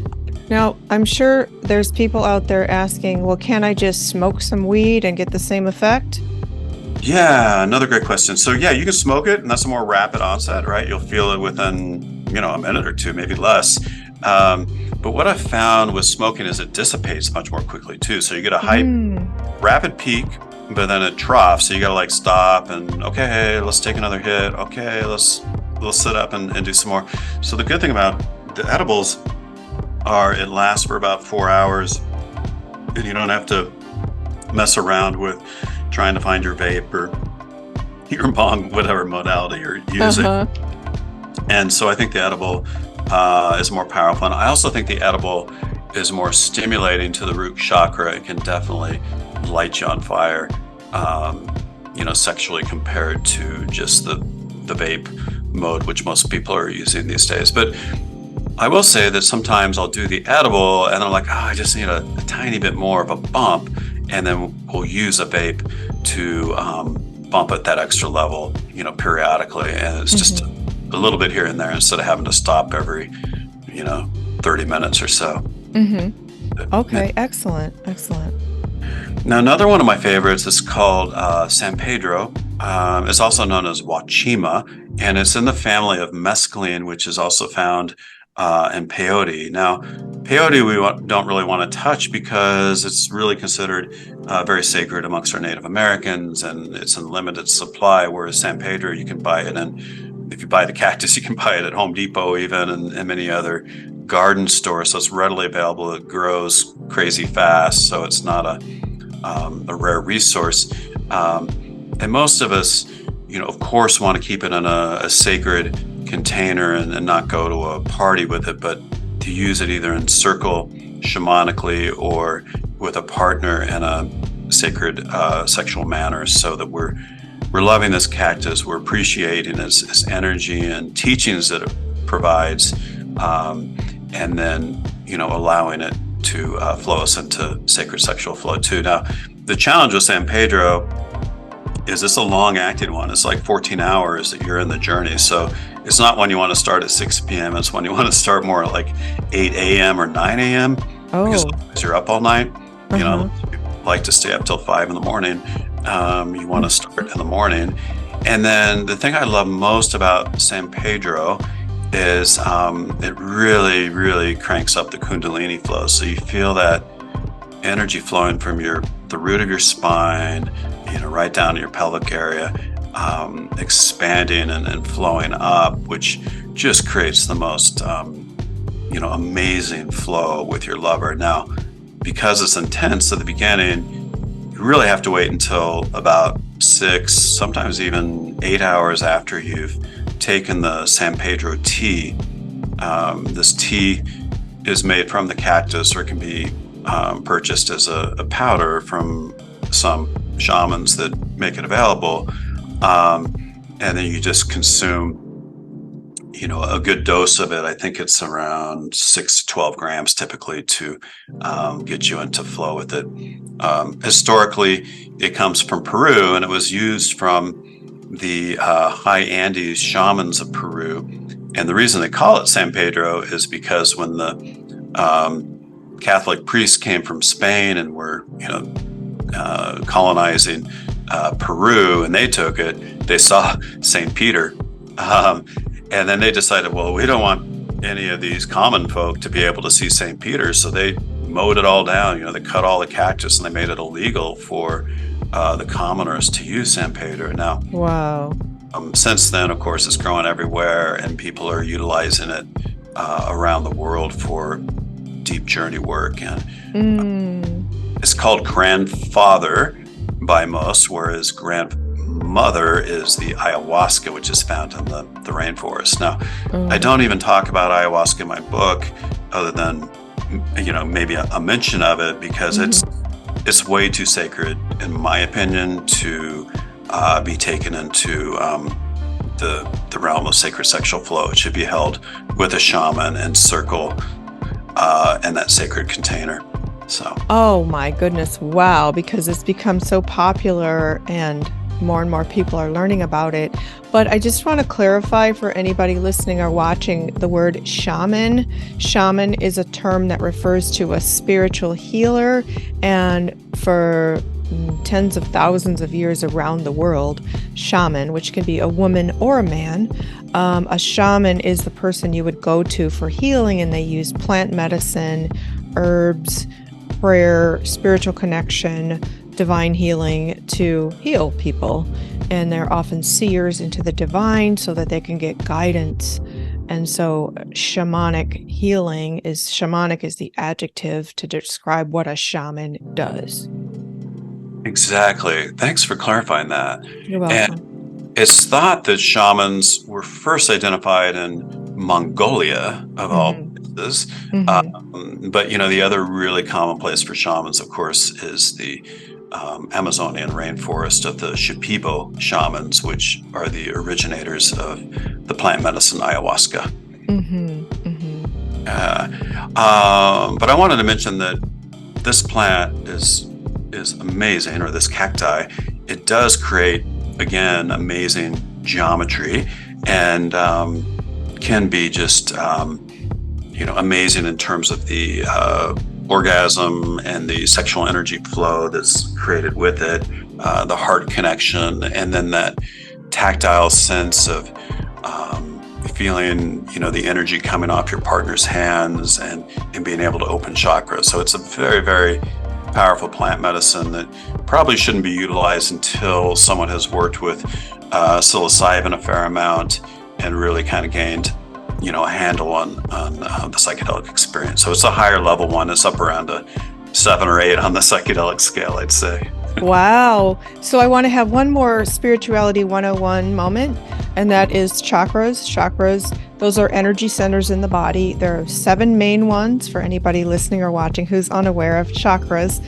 Now, I'm sure there's people out there asking, well, can I just smoke some weed and get the same effect? Yeah, another great question. So yeah, you can smoke it, and that's a more rapid onset, right? You'll feel it within, a minute or two, maybe less. But what I found with smoking is it dissipates much more quickly too. So you get a high, rapid peak, but then it troughs. So you got to like stop and okay, let's take another hit. Okay, let's sit up and do some more. So the good thing about the edibles are it lasts for about 4 hours, and you don't have to mess around with trying to find your vape or your bong, whatever modality you're using. And so I think the edible is more powerful. And I also think the edible is more stimulating to the root chakra. It can definitely light you on fire, sexually, compared to just the vape mode, which most people are using these days. But I will say that sometimes I'll do the edible and I'm like, I just need a tiny bit more of a bump. And then we'll use a vape to bump it that extra level, periodically. And it's just a little bit here and there instead of having to stop every, 30 minutes or so. Okay, excellent. Now, another one of my favorites is called San Pedro. It's also known as Wachima, and it's in the family of mescaline, which is also found in peyote. Now, peyote we don't really want to touch because it's really considered very sacred amongst our Native Americans, and it's in limited supply, whereas San Pedro, you can buy it, and if you buy the cactus, you can buy it at Home Depot even, and many other garden stores, so it's readily available. It grows crazy fast, so it's not a rare resource. And most of us, of course, want to keep it in a sacred container and not go to a party with it, but to use it either in circle shamanically or with a partner in a sacred sexual manner, so that we're loving this cactus, we're appreciating its energy and teachings that it provides, and then allowing it to flow us into sacred sexual flow too. Now, the challenge with San Pedro is it's a long-acting one. It's like 14 hours that you're in the journey. So it's not when you want to start at 6 p.m. It's when you want to start more at like 8 a.m. or 9 a.m. Because you're up all night. You like to stay up till 5 in the morning. You want to start in the morning. And then the thing I love most about San Pedro is it really, really cranks up the Kundalini flow. So you feel that energy flowing from the root of your spine, right down to your pelvic area, expanding and flowing up, which just creates the most, amazing flow with your lover. Now, because it's intense at the beginning, you really have to wait until about 6, sometimes even 8 hours after you've taken the San Pedro tea. This tea is made from the cactus, or it can be purchased as a powder from some shamans that make it available. And then you just consume, a good dose of it. I think it's around 6 to 12 grams typically to get you into flow with it. Historically, it comes from Peru, and it was used from the high Andes shamans of Peru. And the reason they call it San Pedro is because when the Catholic priests came from Spain and were, colonizing Peru, and they took it, they saw St. Peter. And then they decided, well, we don't want any of these common folk to be able to see St. Peter. So they mowed it all down. They cut all the cactus and they made it illegal for the commoners to use San Pedro. Now, wow. Since then, of course, it's growing everywhere, and people are utilizing it around the world for deep journey work. And it's called grandfather by most, whereas grandmother is the ayahuasca, which is found in the rainforest. Now, I don't even talk about ayahuasca in my book, other than maybe a mention of it, because Mhm. it's way too sacred, in my opinion, to be taken into the realm of sacred sexual flow. It should be held with a shaman and circle in that sacred container. So, Oh my goodness, wow, because it's become so popular and more people are learning about it. But I just want to clarify for anybody listening or watching the word shaman. Shaman is a term that refers to a spiritual healer, and for tens of thousands of years around the world, shaman, which can be a woman or a man, a shaman is the person you would go to for healing, and they use plant medicine, herbs, prayer, spiritual connection, divine healing to heal people. And they're often seers into the divine so that they can get guidance. And so shamanic healing shamanic is the adjective to describe what a shaman does. exactly. Thanks for clarifying that. You're And welcome. it's thought that shamans were first identified in Mongolia, of all Hmm. places. Hmm. But the other really common place for shamans, of course, is the Amazonian rainforest of the Shipibo shamans, which are the originators of the plant medicine ayahuasca. Hmm. Hmm. Uh, but I wanted to mention that this plant is amazing, or this cacti. It does create, again, amazing geometry, and can be just amazing in terms of the orgasm and the sexual energy flow that's created with it, the heart connection, and then that tactile sense of feeling the energy coming off your partner's hands, and being able to open chakras. So it's a very, very powerful plant medicine that probably shouldn't be utilized until someone has worked with psilocybin a fair amount and really kind of gained a handle on the psychedelic experience. So it's a higher level one. It's up around a 7 or 8 on the psychedelic scale, I'd say. Wow. So I want to have one more spirituality 101 moment, and that is chakras. Chakras, those are energy centers in the body. There are 7 main ones for anybody listening or watching who's unaware of chakras.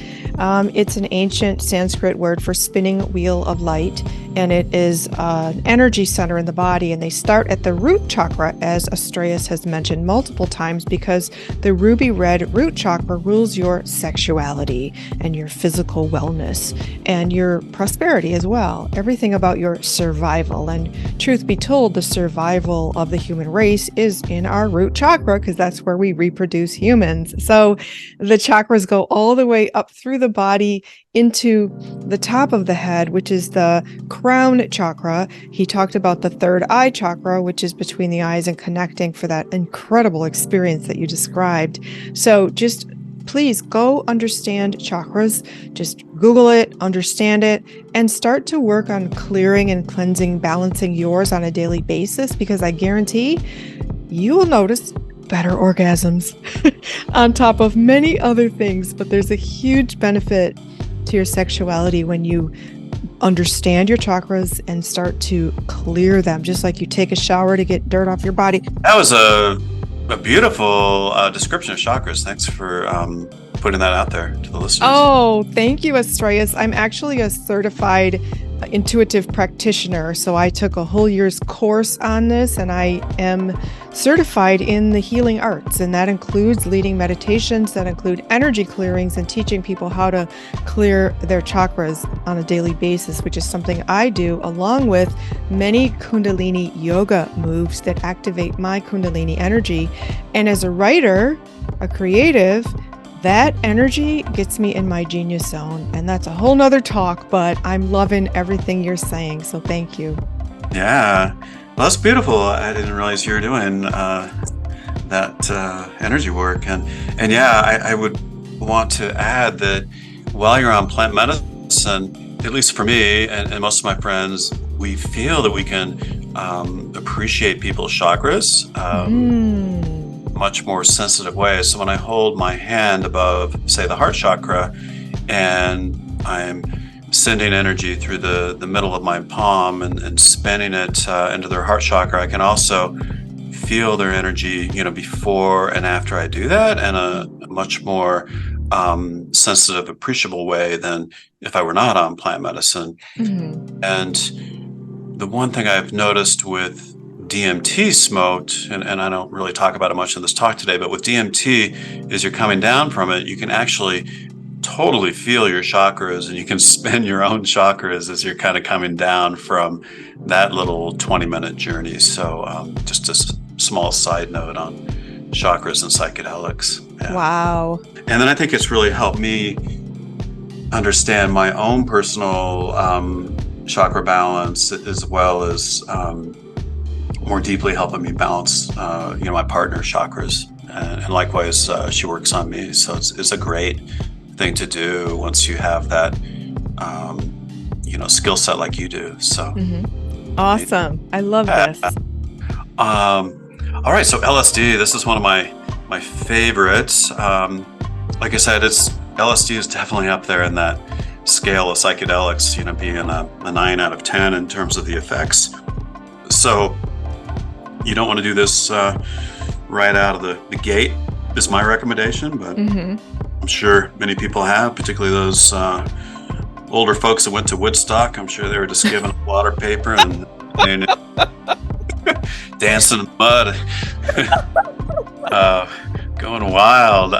It's an ancient Sanskrit word for spinning wheel of light, and it is an energy center in the body. And they start at the root chakra, as Astraeus has mentioned multiple times, because the ruby red root chakra rules your sexuality and your physical wellness and your prosperity as well. Everything about your survival. And truth be told, the survival of the human race is in our root chakra, because that's where we reproduce humans. So the chakras go all the way up through the body into the top of the head, which is the crown chakra. He talked about the third eye chakra, which is between the eyes and connecting for that incredible experience that you described. So just please go understand chakras. Just Google it, understand it, and start to work on clearing and cleansing, balancing yours on a daily basis, because I guarantee you will notice better orgasms on top of many other things. But there's a huge benefit to your sexuality when you understand your chakras and start to clear them, just like you take a shower to get dirt off your body. That was a beautiful description of chakras. Thanks for putting that out there to the listeners. Oh, thank you, Astraeus. I'm actually a certified intuitive practitioner. So I took a whole year's course on this, and I am certified in the healing arts. And that includes leading meditations, that include energy clearings, and teaching people how to clear their chakras on a daily basis, which is something I do along with many Kundalini yoga moves that activate my Kundalini energy. And as a writer, a creative, that energy gets me in my genius zone. And that's a whole nother talk, but I'm loving everything you're saying. So thank you. Yeah. Well, that's beautiful. I didn't realize you were doing that energy work. And yeah, I would want to add that while you're on plant medicine, at least for me and most of my friends, we feel that we can appreciate people's chakras. Much more sensitive way. So when I hold my hand above, say, the heart chakra, and I'm sending energy through the middle of my palm and spinning it into their heart chakra, I can also feel their energy, before and after I do that, and a much more sensitive, appreciable way than if I were not on plant medicine. Mm-hmm. And the one thing I've noticed with DMT smoked, and I don't really talk about it much in this talk today, but with DMT, is you're coming down from it, you can actually totally feel your chakras, and you can spin your own chakras as you're kind of coming down from that little 20-minute journey. So just a small side note on chakras and psychedelics. Yeah. Wow. And then I think it's really helped me understand my own personal chakra balance, as well as more deeply helping me balance my partner's chakras. And likewise, she works on me. So it's a great thing to do once you have that skill set like you do. So Awesome. I love this. All right, so LSD, this is one of my favorites. Like I said, LSD is definitely up there in that scale of psychedelics, being a 9 out of 10 in terms of the effects. So you don't want to do this right out of the gate, is my recommendation, but I'm sure many people have, particularly those older folks that went to Woodstock. I'm sure they were just given water paper and dancing in the mud, going wild.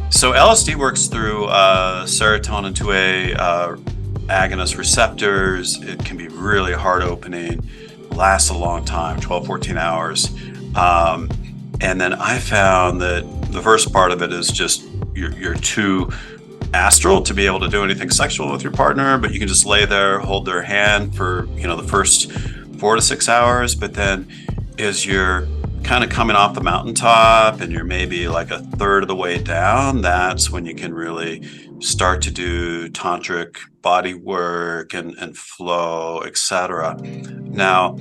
So LSD works through serotonin 2A agonist receptors. It can be really heart opening, lasts a long time, 12, 14 hours. And then I found that the first part of it is just you're too astral to be able to do anything sexual with your partner, but you can just lay there, hold their hand for, the first 4 to 6 hours. But then as you're kind of coming off the mountaintop and you're maybe like a third of the way down, that's when you can really start to do tantric body work and flow, etc. Now,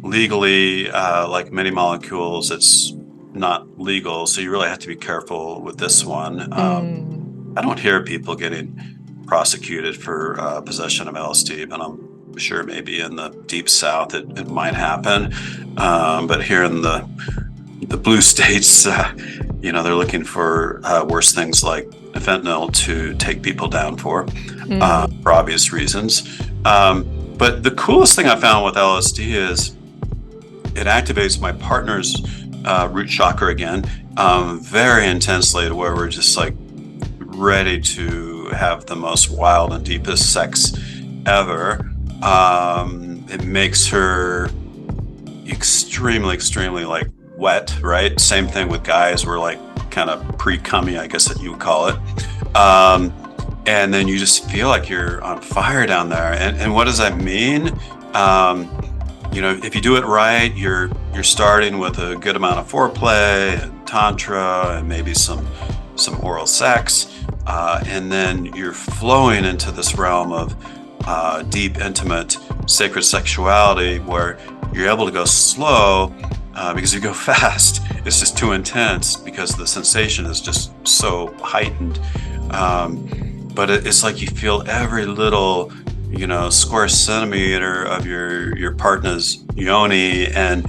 legally, like many molecules, it's not legal, so you really have to be careful with this one. I don't hear people getting prosecuted for possession of LSD, but I'm sure maybe in the deep south it might happen. But here in the blue states, they're looking for worse things like fentanyl to take people down for obvious reasons. But the coolest thing I found with LSD is it activates my partner's root chakra again, very intensely, to where we're just like ready to have the most wild and deepest sex ever. It makes her extremely like wet, right? Same thing with guys. We're like kind of pre-cummy, I guess that you would call it. And then you just feel like you're on fire down there. And what does that mean? If you do it right, you're starting with a good amount of foreplay and tantra and maybe some oral sex, and then you're flowing into this realm of deep, intimate, sacred sexuality, where you're able to go slow, because you go fast, it's just too intense because the sensation is just so heightened. But it's like you feel every little square centimeter of your partner's yoni. And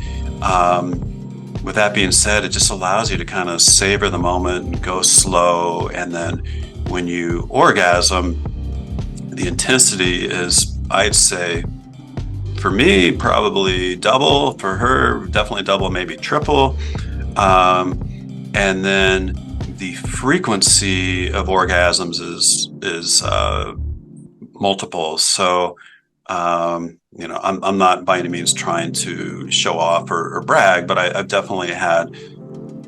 with that being said, it just allows you to kind of savor the moment and go slow. And then when you orgasm, the intensity is, I'd say, for me, probably double. For her, definitely double, maybe triple. And then the frequency of orgasms is multiple. So, I'm not by any means trying to show off or brag, but I've definitely had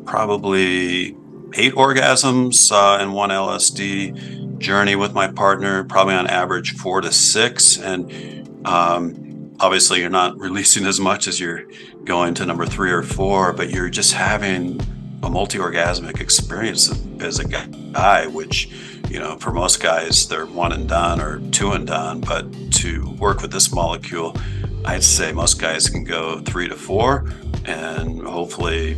probably 8 orgasms in one LSD journey with my partner, probably on average 4 to 6. And obviously you're not releasing as much as you're going to number 3 or 4, but you're just having a multi-orgasmic experience as a guy, which, for most guys, they're 1 and done or 2 and done. But to work with this molecule, I'd say most guys can go 3 to 4 and hopefully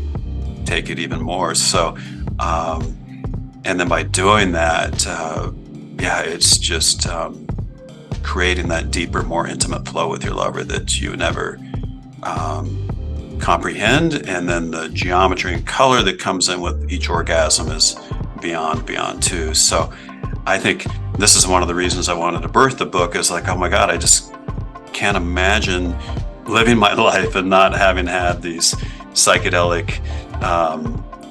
take it even more. So, and then by doing that, it's just creating that deeper, more intimate flow with your lover that you never comprehend, and then the geometry and color that comes in with each orgasm is beyond too. So I think this is one of the reasons I wanted to birth the book, is like, oh my God, I just can't imagine living my life and not having had these psychedelic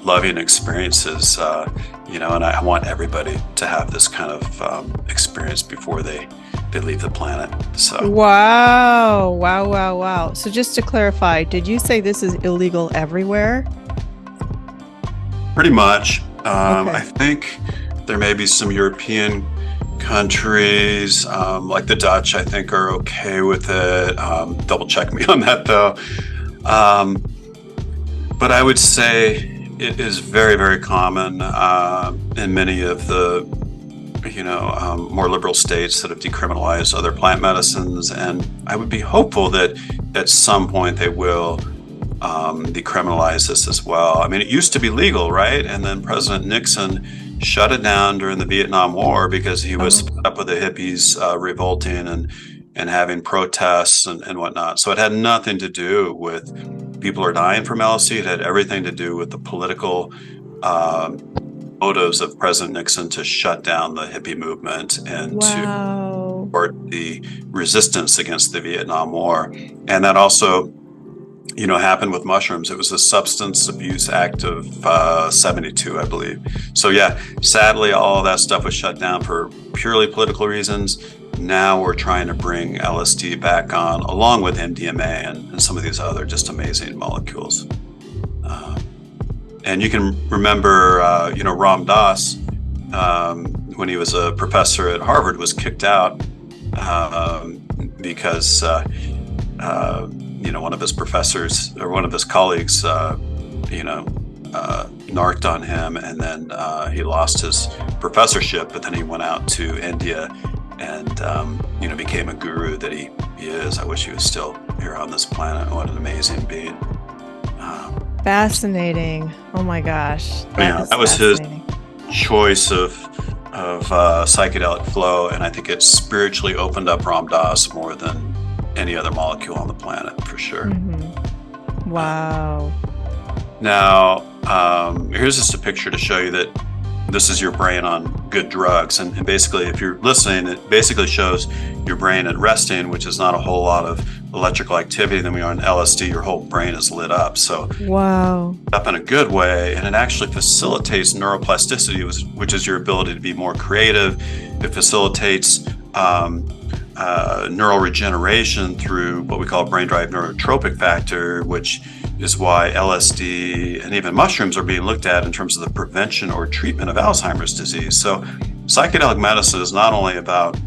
loving experiences, and I want everybody to have this kind of experience before they leave the planet. So wow. So just to clarify, did you say this is illegal everywhere? Pretty much. Okay. I think there may be some European countries, like the Dutch, I think, are okay with it. Double check me on that, though. But I would say it is very, very common in many of the more liberal states that have decriminalized other plant medicines, and I would be hopeful that at some point they will decriminalize this as well. I mean, it used to be legal, right? And then President Nixon shut it down during the Vietnam War because he was fed up with the hippies revolting and having protests and whatnot. So it had nothing to do with people are dying from LSD. It had everything to do with the political motives of President Nixon to shut down the hippie movement and to support the resistance against the Vietnam War. And that also, happened with mushrooms. It was a Substance Abuse Act of 72, I believe. So yeah, sadly, all of that stuff was shut down for purely political reasons. Now we're trying to bring LSD back on, along with MDMA and some of these other just amazing molecules. And you can remember, Ram Dass, when he was a professor at Harvard, was kicked out because one of his professors or one of his colleagues, narked on him, and then he lost his professorship. But then he went out to India and became a guru that he is. I wish he was still here on this planet. What an amazing being. Fascinating. Oh my gosh. That was his choice of psychedelic flow, and I think it spiritually opened up Ram Dass more than any other molecule on the planet, for sure. Mm-hmm. Wow. Now, here's just a picture to show you that this is your brain on good drugs. And basically, if you're listening, it basically shows your brain at resting, which is not a whole lot of electrical activity. Then when you're on LSD, your whole brain is lit up. So wow, up in a good way. And it actually facilitates neuroplasticity, which is your ability to be more creative. It facilitates neural regeneration through what we call brain-derived neurotrophic factor, which is why LSD and even mushrooms are being looked at in terms of the prevention or treatment of Alzheimer's disease. So psychedelic medicine is not only about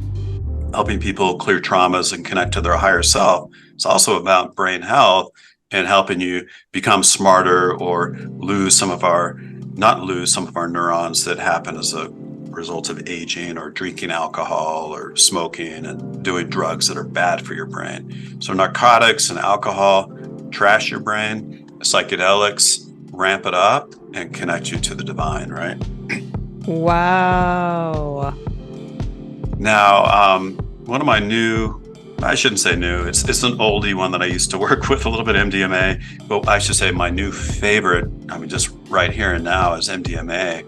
helping people clear traumas and connect to their higher self, it's also about brain health and helping you become smarter or not lose some of our neurons that happen as a result of aging or drinking alcohol or smoking and doing drugs that are bad for your brain. So narcotics and alcohol trash your brain. Psychedelics ramp it up and connect you to the divine, right? Wow. Now, one of my I shouldn't say new, it's an oldie one that I used to work with, a little bit of MDMA, but I should say my new favorite, just right here and now, is MDMA.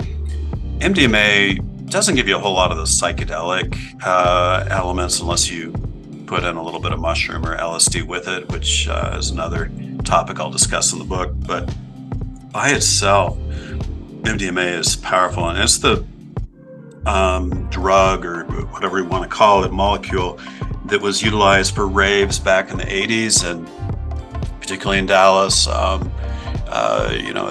MDMA doesn't give you a whole lot of the psychedelic elements unless you put in a little bit of mushroom or LSD with it, which is another topic I'll discuss in the book. But by itself, MDMA is powerful, and it's the drug, or whatever you want to call it, molecule that was utilized for raves back in the 80s, and particularly in Dallas,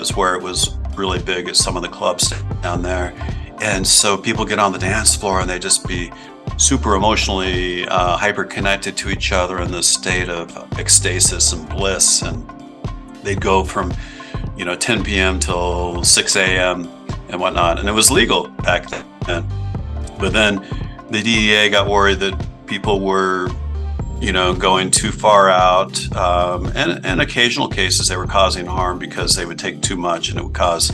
is where it was really big at some of the clubs down there. And so people get on the dance floor and they just be super emotionally hyper connected to each other in this state of ecstasis and bliss. And they'd go from 10 p.m. till 6 a.m. and whatnot. And it was legal back then. But then the DEA got worried that people were going too far out. And in occasional cases, they were causing harm because they would take too much, and it would cause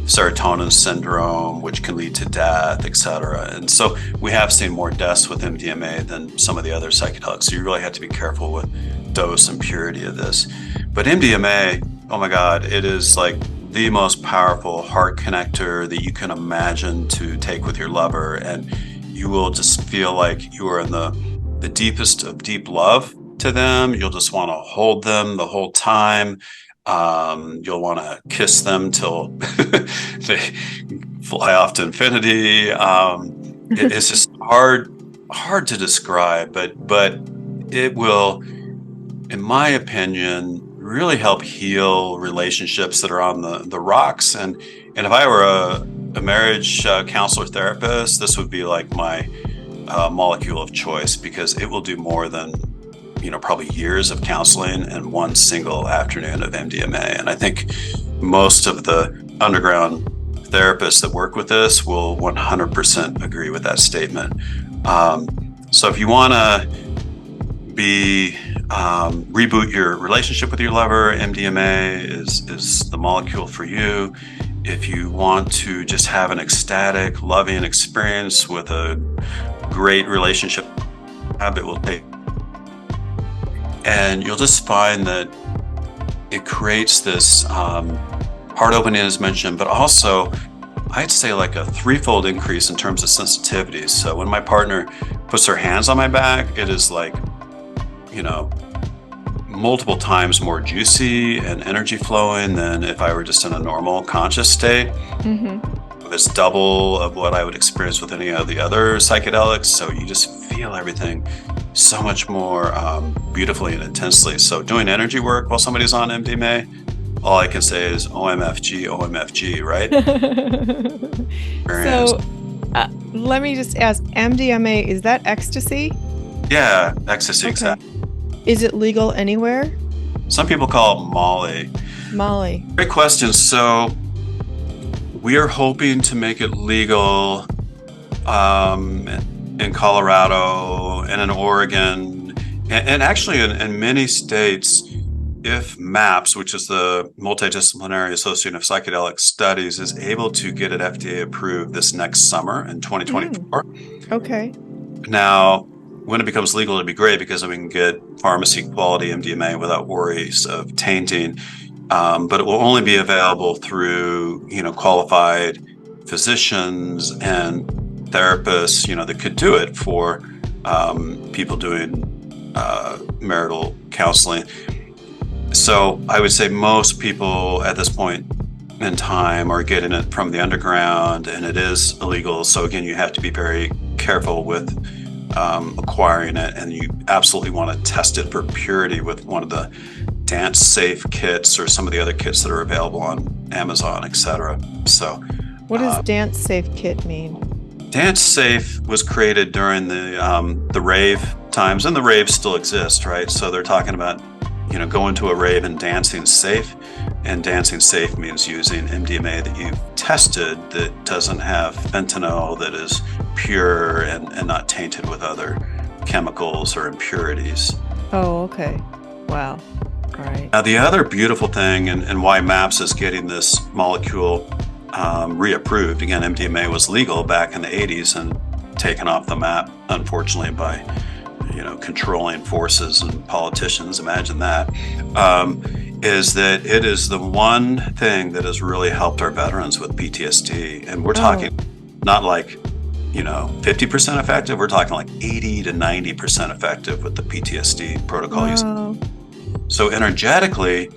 serotonin syndrome, which can lead to death, etc. And so we have seen more deaths with MDMA than some of the other psychedelics. So you really have to be careful with dose and purity of this. But MDMA, oh my God, it is like the most powerful heart connector that you can imagine to take with your lover. And you will just feel like you are in the deepest of deep love to them. You'll just want to hold them the whole time. You'll want to kiss them till they fly off to infinity. It's just hard to describe, but it will, in my opinion, really help heal relationships that are on the rocks. And if I were a marriage counselor therapist, this would be like my molecule of choice, because it will do more than probably years of counseling in one single afternoon of MDMA. And I think most of the underground therapists that work with this will 100% agree with that statement. So if you want to reboot your relationship with your lover, MDMA is the molecule for you. If you want to just have an ecstatic, loving experience with a great relationship, habit will take. And you'll just find that it creates this heart opening, as mentioned, but also I'd say like a threefold increase in terms of sensitivity. So when my partner puts her hands on my back, it is like, multiple times more juicy and energy flowing than if I were just in a normal conscious state. Mm-hmm. It's double of what I would experience with any of the other psychedelics. So you just feel everything so much more beautifully and intensely. So doing energy work while somebody's on MDMA, all I can say is OMFG, OMFG, right? So let me just ask, MDMA, is that ecstasy? Yeah, ecstasy, okay. Exactly. Is it legal anywhere? Some people call it Molly. Molly. Great question. So we are hoping to make it legal in Colorado and in Oregon, and actually in many states, if MAPS, which is the Multidisciplinary Association of Psychedelic Studies, is able to get it FDA approved this next summer in 2024. Okay. Now, when it becomes legal, it'd be great, because we can get pharmacy quality MDMA without worries of tainting. But it will only be available through, qualified physicians and therapists, that could do it for people doing marital counseling. So I would say most people at this point in time are getting it from the underground, and it is illegal. So again, you have to be very careful with acquiring it, and you absolutely want to test it for purity with one of the dance safe kits or some of the other kits that are available on Amazon, etc. So what does dance safe kit mean? Dance safe was created during the rave times, and the raves still exist, right? So they're talking about going to a rave and dancing safe, and dancing safe means using MDMA that you've tested that doesn't have fentanyl, that is pure and not tainted with other chemicals or impurities. Oh, okay. Wow. All right. Now, the other beautiful thing, and why MAPS is getting this molecule reapproved, again, MDMA was legal back in the 80s and taken off the map, unfortunately, by controlling forces and politicians, imagine that, is that it is the one thing that has really helped our veterans with PTSD. And we're talking not like, 50% effective, we're talking like 80 to 90% effective with the PTSD protocol. Wow. So energetically,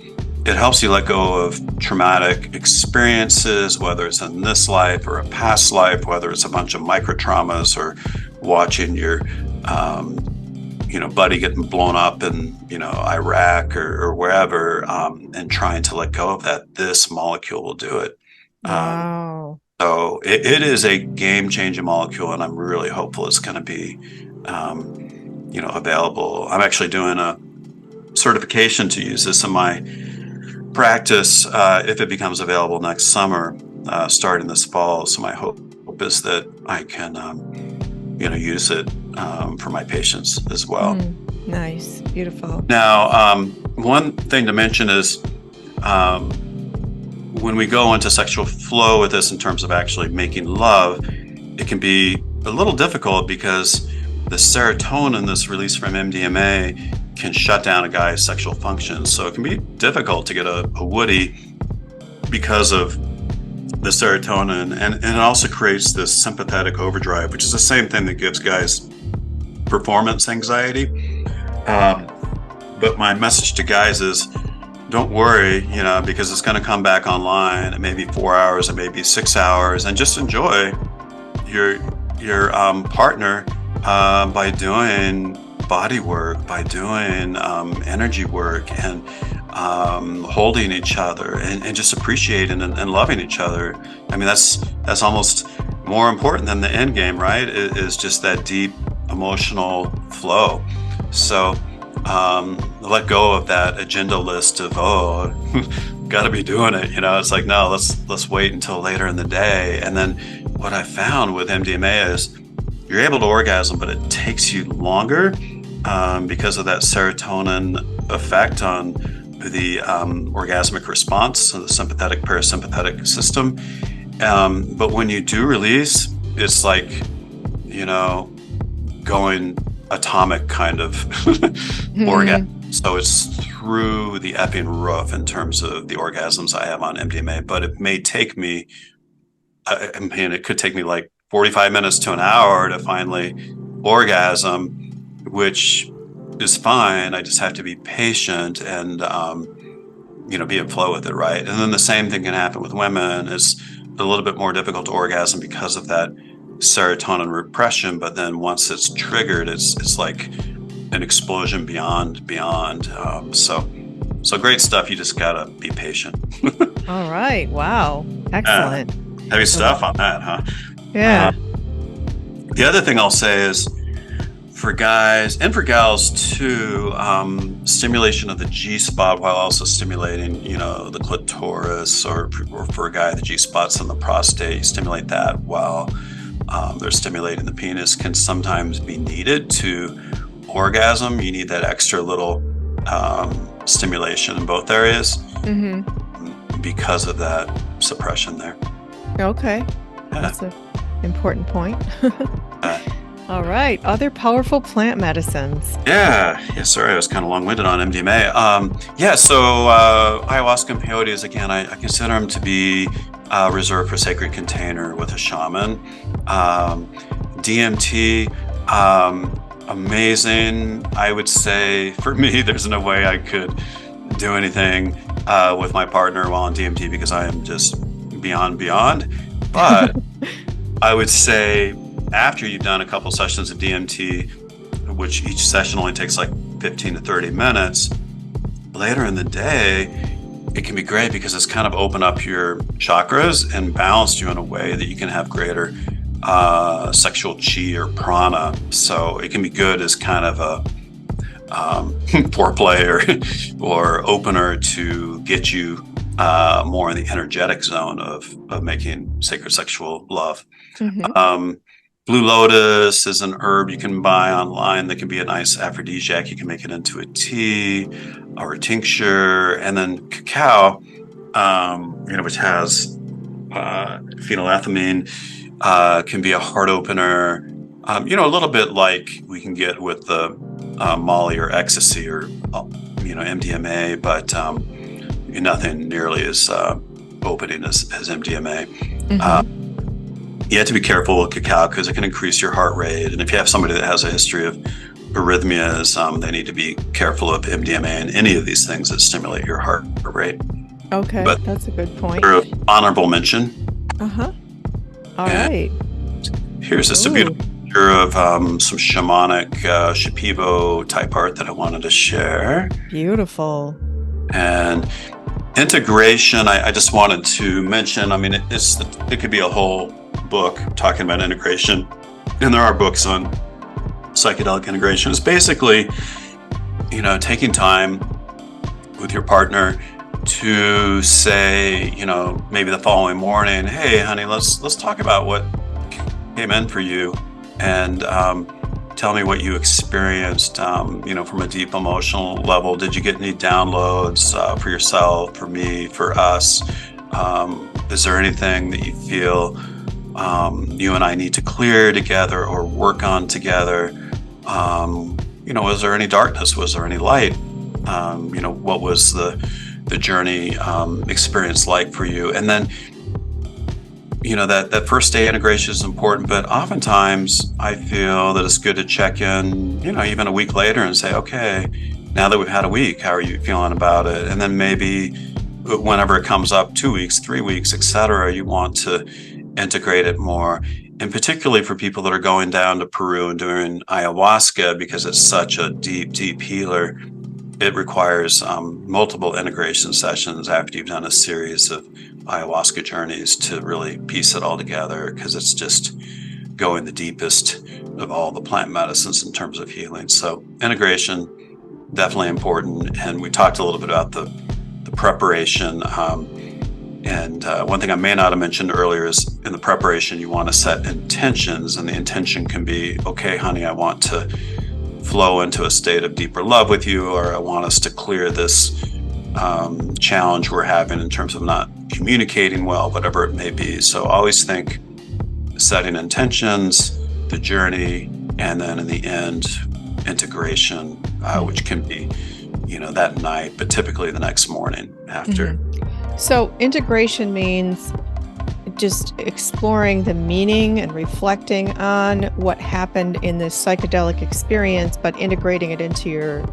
it helps you let go of traumatic experiences, whether it's in this life or a past life, whether it's a bunch of micro traumas or watching your buddy getting blown up in, Iraq or wherever, and trying to let go of that. This molecule will do it. Wow. So it is a game-changing molecule, and I'm really hopeful it's going to be, available. I'm actually doing a certification to use this in my practice if it becomes available next summer, starting this fall. So my hope is that I can, use it for my patients as well. Nice. Beautiful. Now, one thing to mention is when we go into sexual flow with this in terms of actually making love, it can be a little difficult because the serotonin that's released from MDMA can shut down a guy's sexual function. So it can be difficult to get a woody because of the serotonin, and it also creates this sympathetic overdrive, which is the same thing that gives guys performance anxiety. But my message to guys is, don't worry, because it's going to come back online. It may be 4 hours, it may be 6 hours, and just enjoy your partner by doing body work, by doing energy work, and holding each other, and just appreciating and loving each other. I mean, that's almost more important than the end game, right? It is just that deep emotional flow. So let go of that agenda list of, got to be doing it. It's like, no, let's wait until later in the day. And then what I found with MDMA is you're able to orgasm, but it takes you longer because of that serotonin effect on the orgasmic response, so the sympathetic parasympathetic system. But when you do release, it's like, going atomic kind of orgasm. So it's through the effing roof in terms of the orgasms I have on MDMA. But it may take me, it could take me like 45 minutes to an hour to finally orgasm, which is fine. I just have to be patient and, be in flow with it, right? And then the same thing can happen with women. It's a little bit more difficult to orgasm because of that serotonin repression, but then once it's triggered, it's like an explosion beyond. So great stuff. You just gotta be patient. All right. Wow. Excellent. Heavy stuff on that, huh? Yeah. The other thing I'll say is, for guys and for gals too, stimulation of the G-spot while also stimulating, the clitoris, or for a guy, the G-spot's in the prostate. You stimulate that while they're stimulating the penis, can sometimes be needed to orgasm. You need that extra little stimulation in both areas because of that suppression there. Okay. That's an important point. All right. Other powerful plant medicines. Yeah, sorry, I was kind of long-winded on MDMA. So ayahuasca and peyotes, again, I consider them to be reserved for sacred container with a shaman. DMT, amazing. I would say for me, there's no way I could do anything with my partner while on DMT because I am just beyond. But I would say after you've done a couple sessions of DMT, which each session only takes like 15 to 30 minutes, later in the day, it can be great because it's kind of opened up your chakras and balanced you in a way that you can have greater sexual chi or prana. So it can be good as kind of a foreplay or opener to get you more in the energetic zone of making sacred sexual love. Blue lotus is an herb you can buy online that can be a nice aphrodisiac. You can make it into a tea or a tincture. And then cacao, which has phenylethylamine, can be a heart opener. A little bit like we can get with the Molly or ecstasy or MDMA, but nothing nearly as opening as MDMA. You have to be careful with cacao because it can increase your heart rate. And if you have somebody that has a history of arrhythmias, they need to be careful of MDMA and any of these things that stimulate your heart rate. Okay, but that's a good point. Honorable mention. All right. Here's just a beautiful picture of some shamanic Shipibo type art that I wanted to share. Beautiful. And integration, I just wanted to mention, it could be a whole book talking about integration, and there are books on psychedelic integration. It's basically, taking time with your partner to say, maybe the following morning, hey, honey, let's talk about what came in for you, and tell me what you experienced, from a deep emotional level. Did you get any downloads for yourself, for me, for us? Is there anything that you feel you and I need to clear together or work on together? was there any darkness? Was there any light? What was the journey experience like for you? And then, that first day integration is important, but oftentimes I feel that it's good to check in, even a week later and say, okay, now that we've had a week, how are you feeling about it? And then maybe whenever it comes up, 2 weeks, 3 weeks, etc., you want to integrate it more. And particularly for people that are going down to Peru and doing ayahuasca, because it's such a deep, deep healer, it requires multiple integration sessions after you've done a series of ayahuasca journeys to really piece it all together, because it's just going the deepest of all the plant medicines in terms of healing. So integration, definitely important. And we talked a little bit about the preparation. And one thing I may not have mentioned earlier is in the preparation, you want to set intentions, and the intention can be, okay, honey, I want to flow into a state of deeper love with you, or I want us to clear this challenge we're having in terms of not communicating well, whatever it may be. So always think setting intentions, the journey, and then in the end, integration, which can be, that night, but typically the next morning after. Mm-hmm. So integration means just exploring the meaning and reflecting on what happened in this psychedelic experience, but integrating it into your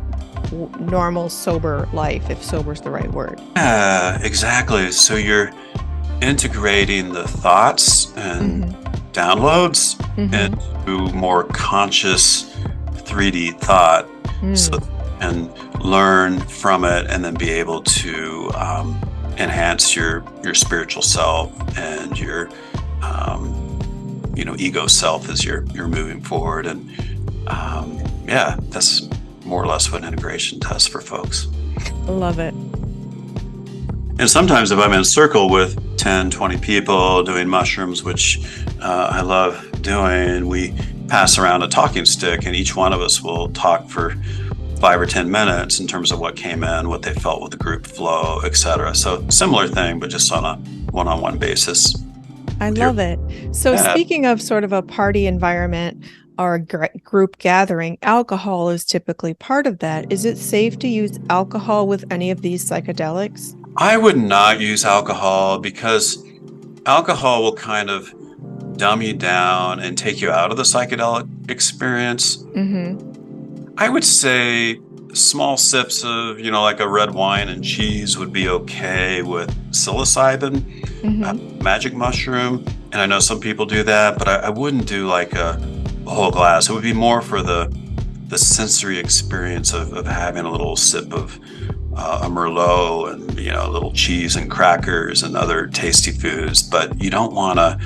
normal sober life, if sober is the right word. Yeah, exactly. So you're integrating the thoughts and downloads into more conscious 3D thought, so and learn from it, and then be able to enhance your spiritual self and your ego self as you're moving forward. And that's more or less what integration does for folks. Love it. And sometimes if I'm in a circle with 10, 20 people doing mushrooms, which I love doing, we pass around a talking stick, and each one of us will talk for 5 or 10 minutes in terms of what came in, what they felt with the group flow, etc. So similar thing, but just on a one-on-one basis. I love it. So speaking of sort of a party environment or a group gathering, alcohol is typically part of that. Is it safe to use alcohol with any of these psychedelics? I would not use alcohol, because alcohol will kind of dumb you down and take you out of the psychedelic experience. I would say small sips of, like a red wine and cheese would be okay with psilocybin, magic mushroom. And I know some people do that, but I wouldn't do like a whole glass. It would be more for the sensory experience of having a little sip of a Merlot and, a little cheese and crackers and other tasty foods. But you don't want to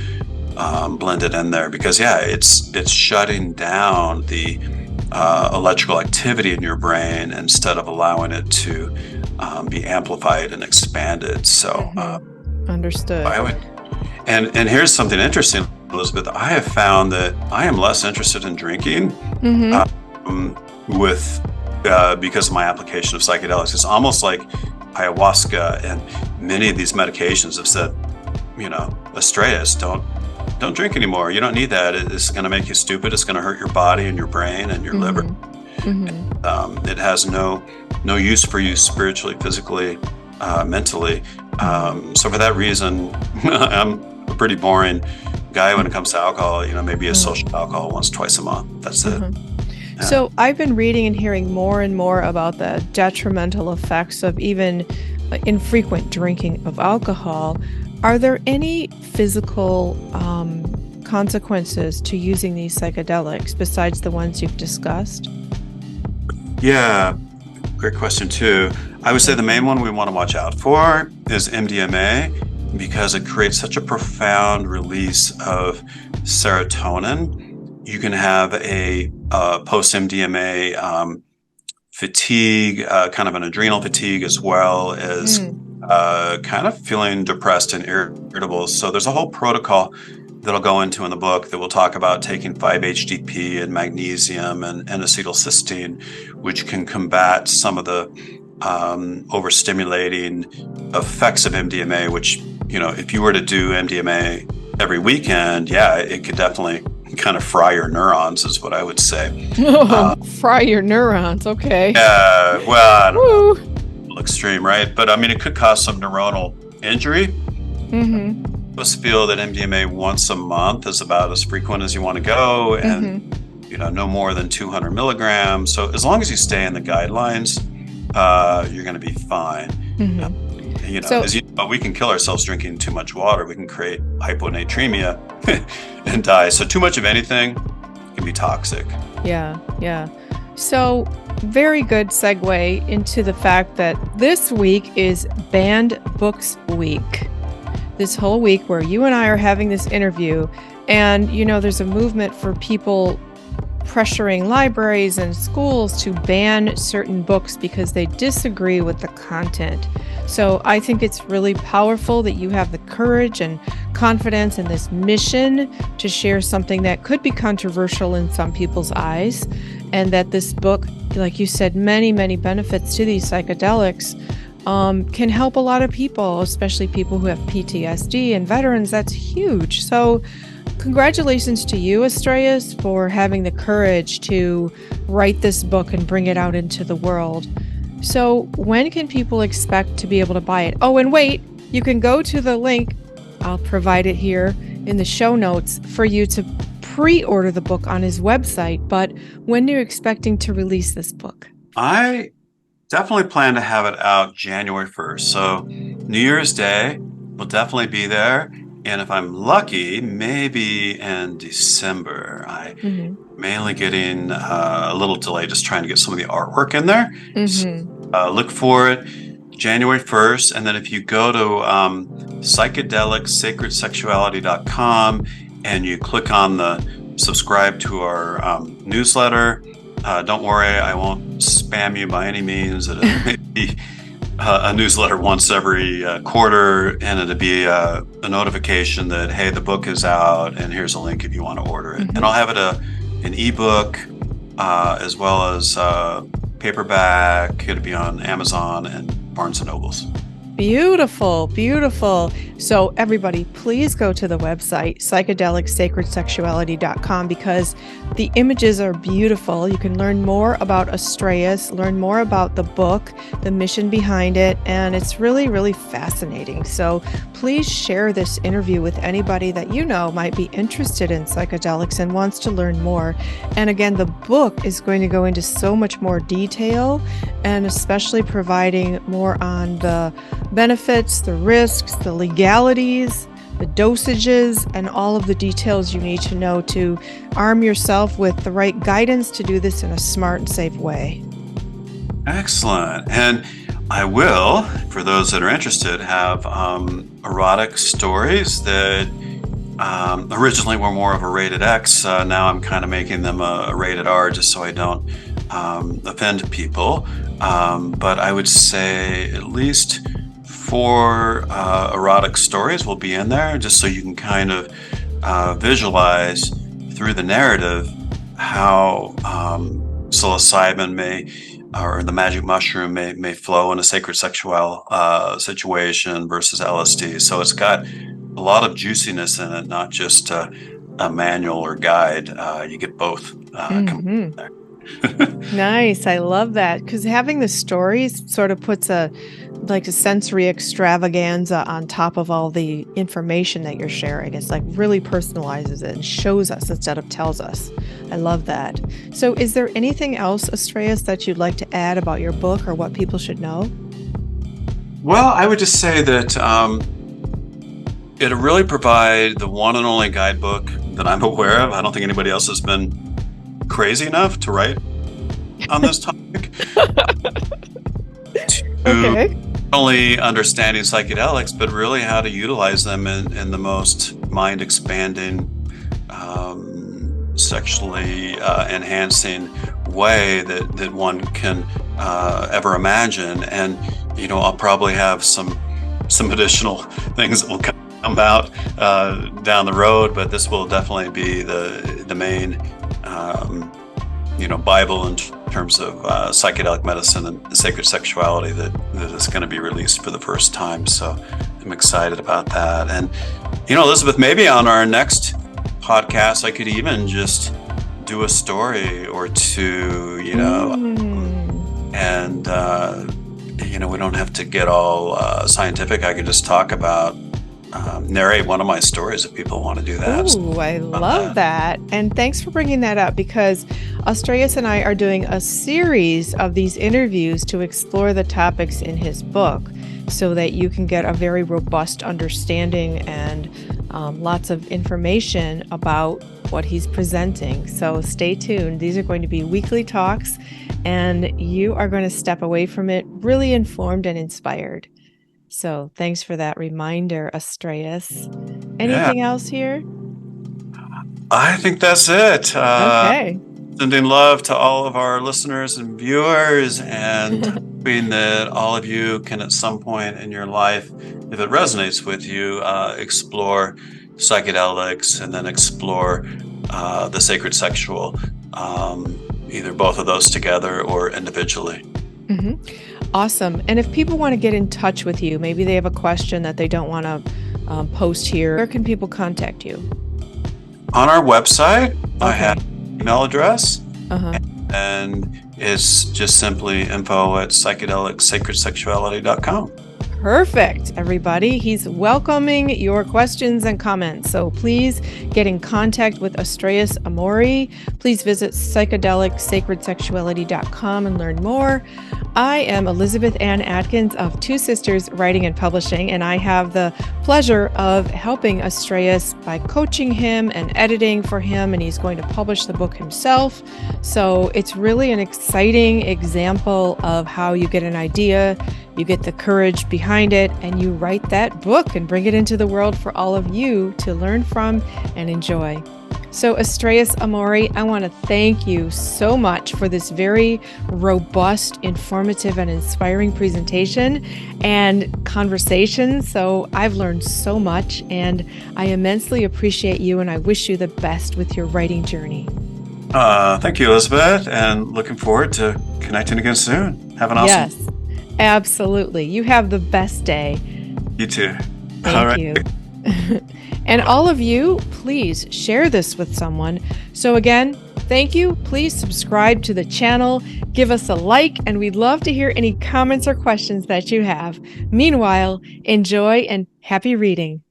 blend it in there, because, it's shutting down the electrical activity in your brain instead of allowing it to be amplified and expanded. So understood. I would, and here's something interesting, Elizabeth. I have found that I am less interested in drinking because of my application of psychedelics. It's almost like ayahuasca and many of these medications have said, Astraeus, don't drink anymore. You don't need that. It's going to make you stupid. It's going to hurt your body and your brain and your liver. It has no use for you spiritually, physically, mentally. So for that reason, I'm a pretty boring guy when it comes to alcohol. Maybe a social alcohol once, twice a month. That's it. Yeah. So I've been reading and hearing more and more about the detrimental effects of even infrequent drinking of alcohol. Are there any physical consequences to using these psychedelics besides the ones you've discussed? Yeah, great question too. I would say the main one we want to watch out for is MDMA, because it creates such a profound release of serotonin. You can have a post-MDMA fatigue, kind of an adrenal fatigue, as well as kind of feeling depressed and irritable. So there's a whole protocol that I'll go into in the book that will talk about taking 5-HTP and magnesium and N-acetylcysteine, which can combat some of the overstimulating effects of MDMA, which, if you were to do MDMA every weekend, it could definitely kind of fry your neurons is what I would say. Fry your neurons. Okay. Well, I don't know. Woo. A little extreme, right? But I mean, it could cause some neuronal injury. Mm-hmm. Most feel that MDMA once a month is about as frequent as you want to go, and no more than 200 milligrams. So as long as you stay in the guidelines, you're going to be fine. As you know, we can kill ourselves drinking too much water. We can create hyponatremia and die. So too much of anything can be toxic. Yeah. So very good segue into the fact that this week is Banned Books Week. This whole week where you and I are having this interview, and there's a movement for people pressuring libraries and schools to ban certain books because they disagree with the content. So I think it's really powerful that you have the courage and confidence in this mission to share something that could be controversial in some people's eyes, and that this book, like you said, many benefits to these psychedelics, can help a lot of people, especially people who have PTSD and veterans. That's huge. So congratulations to you, Astraeus, for having the courage to write this book and bring it out into the world. So when can people expect to be able to buy it? Oh, and wait, you can go to the link. I'll provide it here in the show notes for you to pre-order the book on his website. But when are you expecting to release this book? I definitely plan to have it out January 1st. So New Year's Day will definitely be there. And if I'm lucky, maybe in December. I'm mainly getting a little delay, just trying to get some of the artwork in there. So, look for it January 1st. And then if you go to Psychedelic Sacred Sexuality.com and you click on the subscribe to our newsletter, don't worry, I won't spam you by any means. It may be a newsletter once every quarter, and it'll be a notification that, hey, the book is out, and here's a link if you want to order it. And I'll have it an ebook as well as paperback. It'll be on Amazon and Barnes and Nobles. Beautiful. So everybody, please go to the website, psychedelicsacredsexuality.com, because the images are beautiful. You can learn more about Astraeus, learn more about the book, the mission behind it, and it's really fascinating. So please share this interview with anybody that might be interested in psychedelics and wants to learn more. And again, the book is going to go into so much more detail, and especially providing more on the benefits, the risks, the legalities, the dosages, and all of the details you need to know to arm yourself with the right guidance to do this in a smart and safe way. Excellent. And I will, for those that are interested, have erotic stories that originally were more of a rated X. Now I'm kind of making them a rated R just so I don't offend people. But I would say at least 4 erotic stories will be in there, just so you can kind of visualize through the narrative how psilocybin or the magic mushroom may flow in a sacred sexual situation versus LSD. So it's got a lot of juiciness in it, not just a manual or guide. You get both coming there. Nice. I love that, because having the stories sort of puts a sensory extravaganza on top of all the information that you're sharing. It's really personalizes it and shows us instead of tells us. I love that. So is there anything else, Astraeus, that you'd like to add about your book or what people should know? Well, I would just say that it'll really provide the one and only guidebook that I'm aware of. I don't think anybody else has been crazy enough to write on this topic. Okay. Not only understanding psychedelics, but really how to utilize them in the most mind-expanding, sexually enhancing way that one can ever imagine. And I'll probably have some additional things that will come out down the road, but this will definitely be the main Bible in terms of psychedelic medicine and sacred sexuality that is going to be released for the first time. So I'm excited about that. And Elizabeth, maybe on our next podcasts, I could even just do a story or two, and we don't have to get all scientific. I could just talk about, narrate one of my stories if people want to do that. Ooh, I love that. And thanks for bringing that up, because Astraeus and I are doing a series of these interviews to explore the topics in his book so that you can get a very robust understanding and lots of information about what he's presenting. So stay tuned. These are going to be weekly talks, and you are going to step away from it really informed and inspired. So thanks for that reminder, Astraeus. Anything else here? I think that's it. Okay. Sending love to all of our listeners and viewers, and hoping that all of you can at some point in your life, if it resonates with you, explore psychedelics and then explore the sacred sexual, either both of those together or individually. Mm-hmm. Awesome. And if people want to get in touch with you, maybe they have a question that they don't want to post here, where can people contact you? On our website, I have an email address, and it's just simply info@psychedelicsacredsexuality.com. Perfect, everybody. He's welcoming your questions and comments. So please get in contact with Astraeus Amori. Please visit psychedelicsacredsexuality.com and learn more. I am Elizabeth Ann Atkins of Two Sisters Writing and Publishing, and I have the pleasure of helping Astraeus by coaching him and editing for him, and he's going to publish the book himself. So it's really an exciting example of how you get an idea, you get the courage behind it, and you write that book and bring it into the world for all of you to learn from and enjoy. So Astraeus Amori, I want to thank you so much for this very robust, informative, and inspiring presentation and conversation. So I've learned so much, and I immensely appreciate you, and I wish you the best with your writing journey. Thank you, Elizabeth, and looking forward to connecting again soon. Have an awesome. Yes, absolutely. You have the best day. You too. Thank you. And all of you, please share this with someone. So again, thank you. Please subscribe to the channel, give us a like, and we'd love to hear any comments or questions that you have. Meanwhile, enjoy and happy reading.